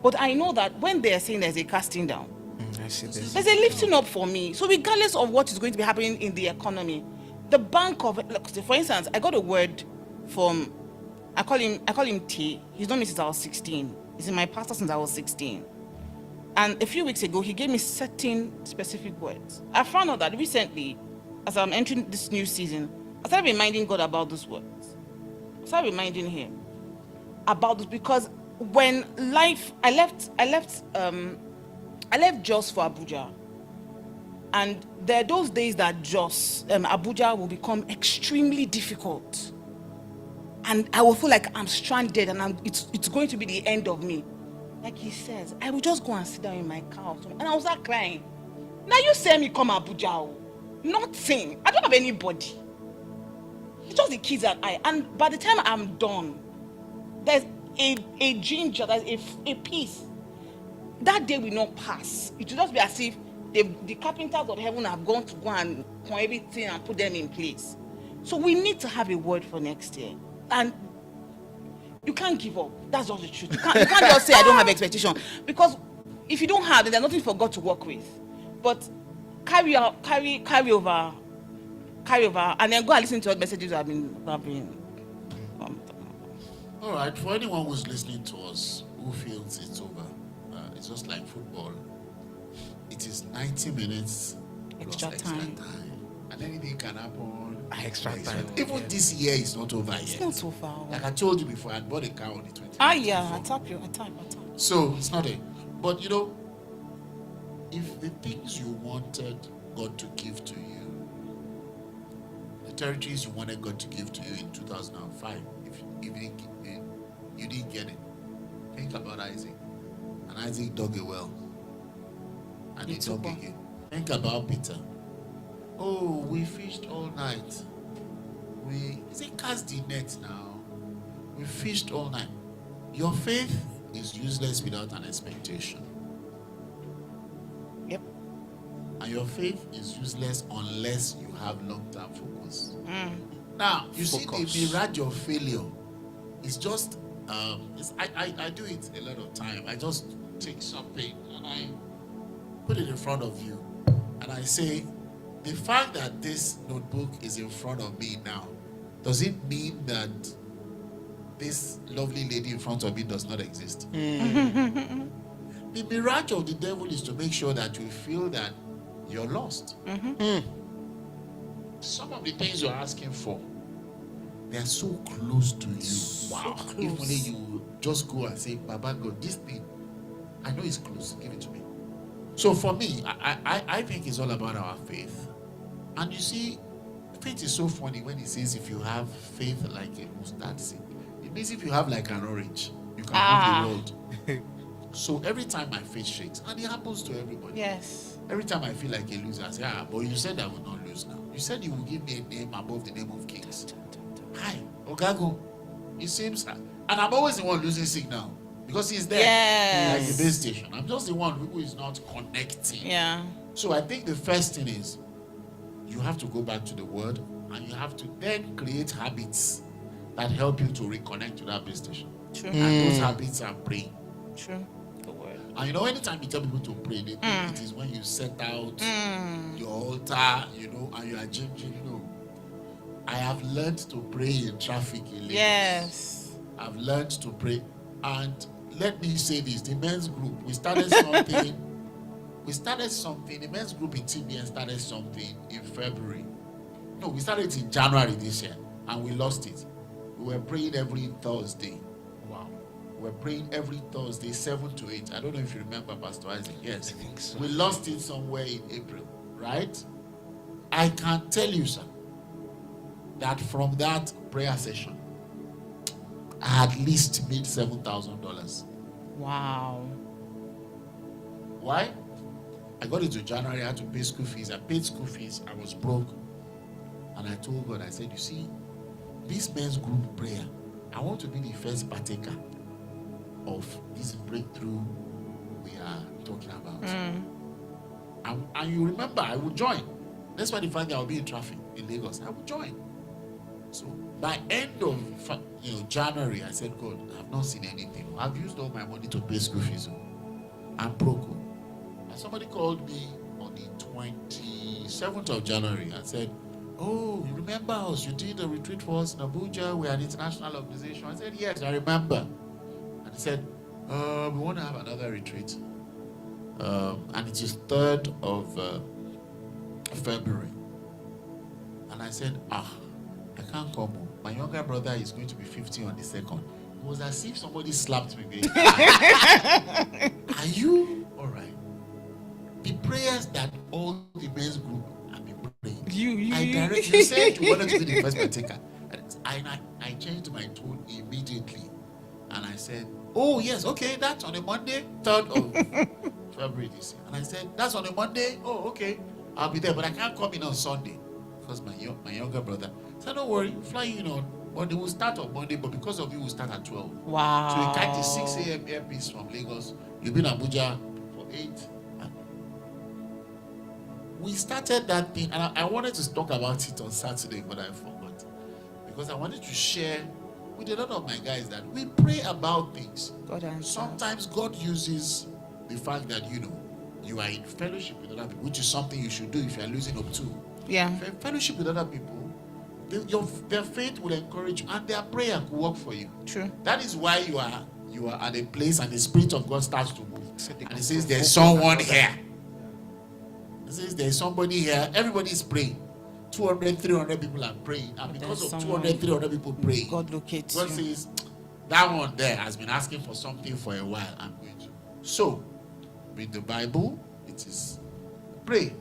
Speaker 2: But I know that when they are saying there's a casting down, there's a lifting up for me. So regardless of what is going to be happening in the economy, the bank of, for instance, I got a word from, I call him T. He's known me since I was 16. He's in my pastor since I was 16. And a few weeks ago, he gave me certain specific words. I found out that recently, as I'm entering this new season, I started reminding God about those words. I started reminding him about this, because when I left Jos for Abuja, and there are those days that Abuja will become extremely difficult, and I will feel like I'm stranded, and it's going to be the end of me. Like he says, I will just go and sit down in my car, and I was like crying. Now you say me come Abuja, nothing. I don't have anybody. It's just the kids and by the time I'm done, there's a ginger, there's a peace. That day will not pass. It will just be as if the carpenters of heaven have gone to go and point everything and put them in place. So we need to have a word for next year. And you can't give up. That's just the truth. You can't just say I don't have expectation. Because if you don't have, then there's nothing for God to work with. But carry over, and then go and listen to what messages I've been.
Speaker 3: All right, for anyone who's listening to us who feels it's over, it's just like football. It is 90 minutes
Speaker 2: Extra
Speaker 3: plus
Speaker 2: time.
Speaker 3: extra time. And anything can happen.
Speaker 1: Extra time.
Speaker 3: Even this year is not over yet.
Speaker 2: It's not so far.
Speaker 3: Like I told you before, I bought a car on the 20th.
Speaker 2: Ah, yeah, I tap you.
Speaker 3: So it's not but if the things you wanted God to give to you, the territories you wanted God to give to you in 2005, if you didn't get it, think about Isaac. And Isaac dug a well. And he dug again. Think about Peter. Oh, we fished all night. Cast the net now. We fished all night. Your faith is useless without an expectation.
Speaker 2: Yep.
Speaker 3: And your faith is useless unless you have long-term focus. Now, you see the mirage of failure. It's just, I do it a lot of time. I just take something and I put it in front of you. And I say, the fact that this notebook is in front of me now, does it mean that this lovely lady in front of me does not exist? The mirage of the devil is to make sure that you feel that you're lost. Some of the things you're asking for, they're so close to you. Wow. If only you just go and say, Baba God, this thing, I know it's close, give it to me. So for me, I think it's all about our faith. And you see, faith is so funny when it says if you have faith like a mustard seed. It means if you have like an orange, you can move the world. So every time my faith shakes, and it happens to everybody.
Speaker 2: Yes.
Speaker 3: Every time I feel like a loser, I say, but you said I will not lose now. You said you will give me a name above the name of kings. Hi, Ogago. It seems, and I'm always the one losing signal because he's there.
Speaker 2: Yes.
Speaker 3: Like the base station. I'm just the one who is not connecting.
Speaker 2: Yeah.
Speaker 3: So I think the first thing is you have to go back to the word and you have to then create habits that help you to reconnect to that base station.
Speaker 2: True.
Speaker 3: And those habits are praying.
Speaker 2: True. The word.
Speaker 3: And you know, anytime you tell people to pray, they think it is when you set out your altar, you know, and you are changing, you know. I have learned to pray in traffic in Lagos.
Speaker 2: Yes.
Speaker 3: I've learned to pray. And let me say this, the men's group, we started something. The men's group in TBN started something in February. No, we started it in January this year, and we lost it. We were praying every Thursday. Wow. We were praying every Thursday, 7 to 8. I don't know if you remember, Pastor Isaac. Yes.
Speaker 1: I think so.
Speaker 3: We lost it somewhere in April, right? I can tell you, sir, that from that prayer session, I at least made $7,000.
Speaker 2: Wow.
Speaker 3: Why? I got into January, I had to pay school fees. I paid school fees, I was broke. And I told God, I said, you see, this men's group prayer, I want to be the first partaker of this breakthrough we are talking about. And you remember, I will join. That's why the fact that I'll be in traffic in Lagos, I will join. So by end of January, I said, God, I've not seen anything. I've used all my money to pay school fees. I'm broke. And somebody called me on the 27th of January and said, oh, you remember us? You did a retreat for us in Abuja. We're an international organization. I said, yes, I remember. And he said, we want to have another retreat. And it is 3rd of February. And I said, I can't come. My younger brother is going to be 50 on the 2nd. It was as if somebody slapped me. Are you all right? The prayers that all the men's group have been praying. You said you wanted to be the first partaker. I changed my tone immediately. And I said, oh, yes, okay, that's on a Monday, 3rd of February this year. And I said, that's on a Monday? Oh, okay, I'll be there. But I can't come in on Sunday because my younger brother said, don't worry, we'll fly you in on Monday. We'll start on Monday, but because of you, we'll start at 12.
Speaker 2: Wow.
Speaker 3: So we catch the 6 a.m. airpiece from Lagos. You'll be in Abuja for 8. We started that thing, and I wanted to talk about it on Saturday, but I forgot. Because I wanted to share with a lot of my guys that we pray about things.
Speaker 2: God answers.
Speaker 3: Sometimes God uses the fact that, you are in fellowship with other people, which is something you should do if you are losing up to.
Speaker 2: Yeah.
Speaker 3: Fellowship with other people, their faith will encourage you, and their prayer will work for you.
Speaker 2: True.
Speaker 3: That is why you are at a place and the Spirit of God starts to move. And it says there's someone here. It says there's somebody here. Everybody is praying. 200, 300 people are praying. And because of 200, 300 people praying,
Speaker 2: God locates
Speaker 3: God
Speaker 2: you.
Speaker 3: says, that one there has been asking for something for a while. I'm going to. So, with the Bible, it is pray.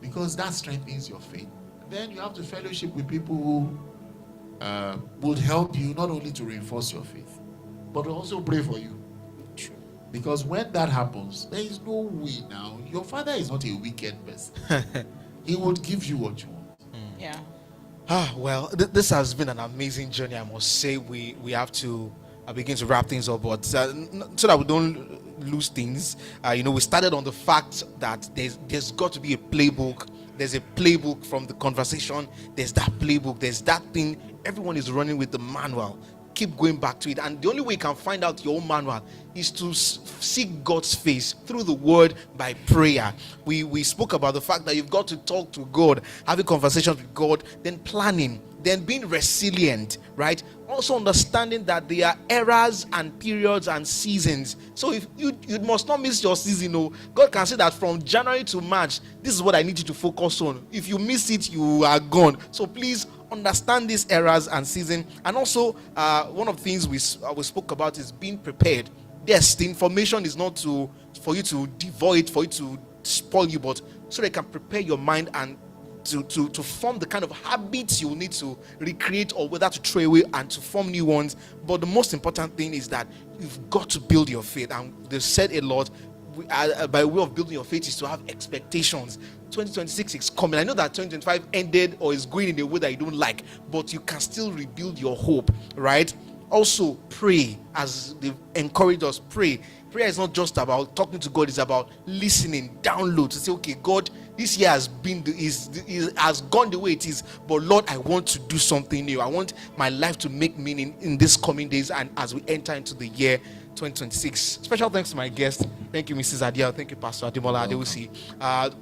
Speaker 3: Because that strengthens your faith. Then you have to fellowship with people who would help you not only to reinforce your faith, but also pray for you.
Speaker 2: True.
Speaker 3: Because when that happens, there is no way now. Your father is not a wicked person. He would give you what you want.
Speaker 2: Yeah.
Speaker 1: Well, this has been an amazing journey, I must say. We have to begin to wrap things up, but so that we don't lose things, we started on the fact that there's got to be a playbook. There's a playbook from the conversation. There's that playbook. There's that thing. Everyone is running with the manual. keep going back to it. And the only way you can find out your own manual is to seek God's face through the word, by prayer. We spoke about the fact that you've got to talk to God, having conversations with God, then planning, then being resilient, right? Also understanding that there are eras and periods and seasons. So if you must not miss your season. Oh, God can say that from January to March, this is what I need you to focus on. If you miss it, you are gone. So please understand these eras and season. And also one of the things we spoke about is being prepared. Yes, the information is not for you to devoid, for you to spoil you, but so they can prepare your mind and to form the kind of habits you need to recreate, or whether to throw away and to form new ones. But the most important thing is that you've got to build your faith. And they've said a lot, by way of building your faith is to have expectations. 2026 is coming. I know that 2025 ended or is going in a way that you don't like, but you can still rebuild your hope, right? Also pray, as they've encouraged us. Prayer is not just about talking to God, it's about listening, download, to say, okay, God, this year has has gone the way it is, but Lord, I want to do something new. I want my life to make meaning in these coming days and as we enter into the year 2026. Special thanks to my guest. Thank you, Mrs. Adia. Thank you, Pastor Ademola Adewusi.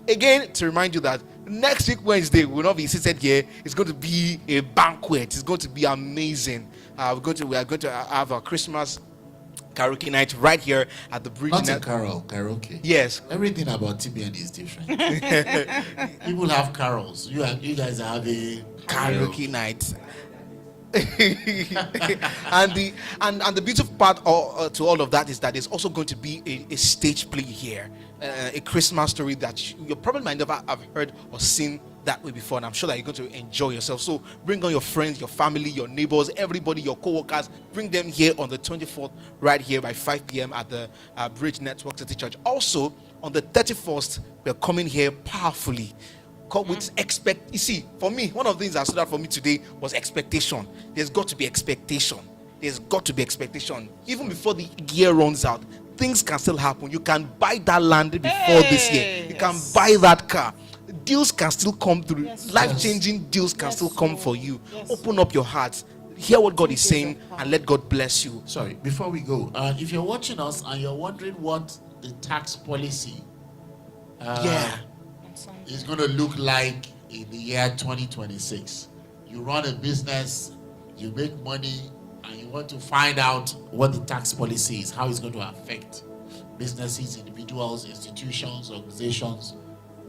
Speaker 1: Again, to remind you that next week, Wednesday, we will not be seated here. It's going to be a banquet. It's going to be amazing. We are going to have a Christmas karaoke night right here at the bridge.
Speaker 3: Not a karaoke.
Speaker 1: Yes.
Speaker 3: Everything about TBN is different. People have carols. You guys are having
Speaker 1: Karaoke night. and the beautiful part to all of that is that there's also going to be a stage play here, a Christmas story that you probably might never have heard or seen that way before, and I'm sure that you're going to enjoy yourself. So bring on your friends, your family, your neighbors, everybody, your co-workers. Bring them here on the 24th, right here by 5 p.m. at the Bridge Network City Church. Also on the 31st, we're coming here powerfully. With you see, for me, one of the things that stood out for me today was expectation. There's got to be expectation. There's got to be expectation. Even before the year runs out, things can still happen. You can buy that land before this year. You can buy that car. Deals can still come through.
Speaker 2: Yes.
Speaker 1: Life-changing deals can still come for you.
Speaker 2: Yes.
Speaker 1: Open up your heart. Hear what God is saying and let God bless you.
Speaker 3: Sorry, before we go, if you're watching us and you're wondering what the tax policy is going to look like in the year 2026, you run a business, you make money, and you want to find out what the tax policy is, how it's going to affect businesses, individuals, institutions, organizations.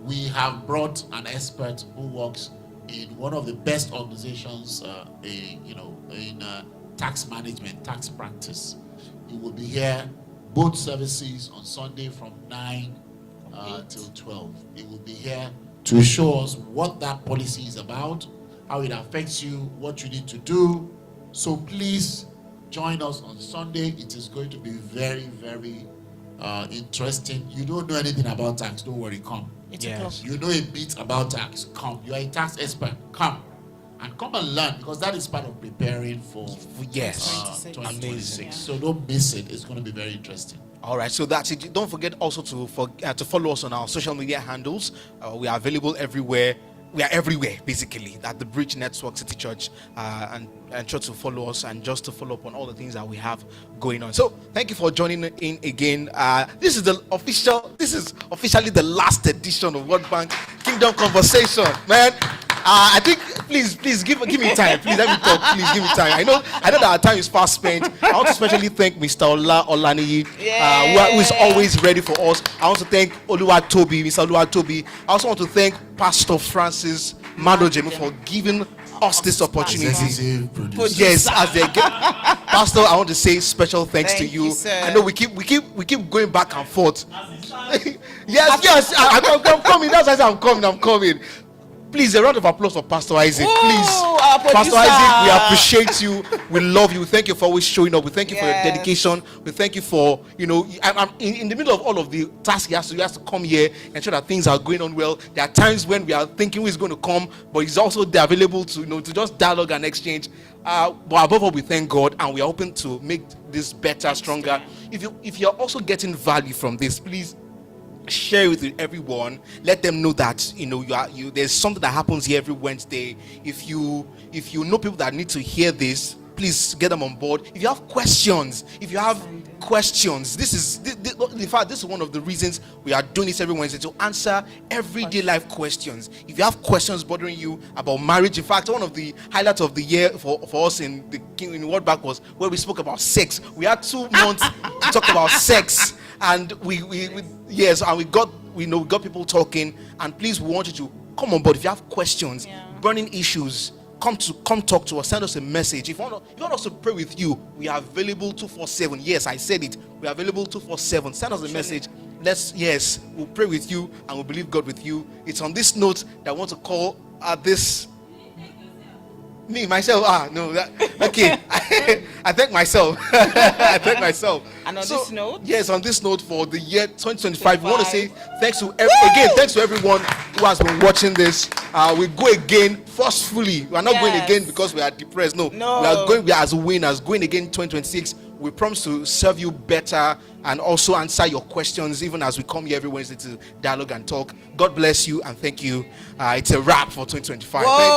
Speaker 3: We have brought an expert who works in one of the best organizations in tax management, tax practice. He will be here both services on Sunday from 9 till 12. He will be here to show us what that policy is about, how it affects you, what you need to do. So please join us on Sunday. It is going to be very, very interesting. You don't know anything about tax, don't worry, come.
Speaker 1: Yes.
Speaker 3: You know a bit about tax, come. You are a tax expert, come. And come and learn, because that is part of preparing for 2026.
Speaker 2: Yeah.
Speaker 3: So don't miss it. It's going to be very interesting.
Speaker 1: All right, so that's it. Don't forget also to follow us on our social media handles. We are available everywhere. We are everywhere, basically, at the Bridge Network City Church, and try to follow us and just to follow up on all the things that we have going on. So thank you for joining in again. This is officially the last edition of World Bank Kingdom Conversation, man. I think please give me time. Please let me talk. Please give me time. I know that our time is fast spent. I want to especially thank Mr. Ola Olaniyi, who is always ready for us. I want to thank Mr. Oluwatobi. I also want to thank Pastor Francis Madojemu for giving us this opportunity. Yes, as they get Pastor, I want to say special thanks to you. I know we keep going back and forth. yes, I'm coming. That's why I'm coming. Please, a round of applause for Pastor Isaac. Please, Pastor Isaac, we appreciate you. We love you. Thank you for always showing up. We thank you for your dedication. We thank you for, I'm in the middle of all of the tasks he has to come here and ensure that things are going on well. There are times when we are thinking who is going to come, but he's also there available to just dialogue and exchange. But above all, we thank God, and we are hoping to make this better, stronger. If you're also getting value from this, please share it with everyone. Let them know that there's something that happens here every Wednesday. If you know people that need to hear this, please get them on board. If you have questions, this is in fact, this is one of the reasons we are doing this every Wednesday, to answer everyday life questions. If you have questions bothering you about marriage, in fact, one of the highlights of the year for us in Word Back was where we spoke about sex. We had 2 months to talk about sex, and we got people talking. And please, we want you to come on board. If you have questions, burning issues, come talk to us. Send us a message. If you want us to pray with you, we are available 247. Yes, I said it. We are available 247. Send us a message. We'll pray with you and we'll believe God with you. It's on this note that I want to call this. Me, myself. Okay. I thank myself.
Speaker 2: And on this note?
Speaker 1: Yes, on this note, for the year 2025, we want to say thanks to everyone who has been watching this. We go again forcefully. We are not going again because we are depressed. No. We are as winners, going again 2026. We promise to serve you better and also answer your questions, even as we come here every Wednesday to dialogue and talk. God bless you and thank you. It's a wrap for 2025.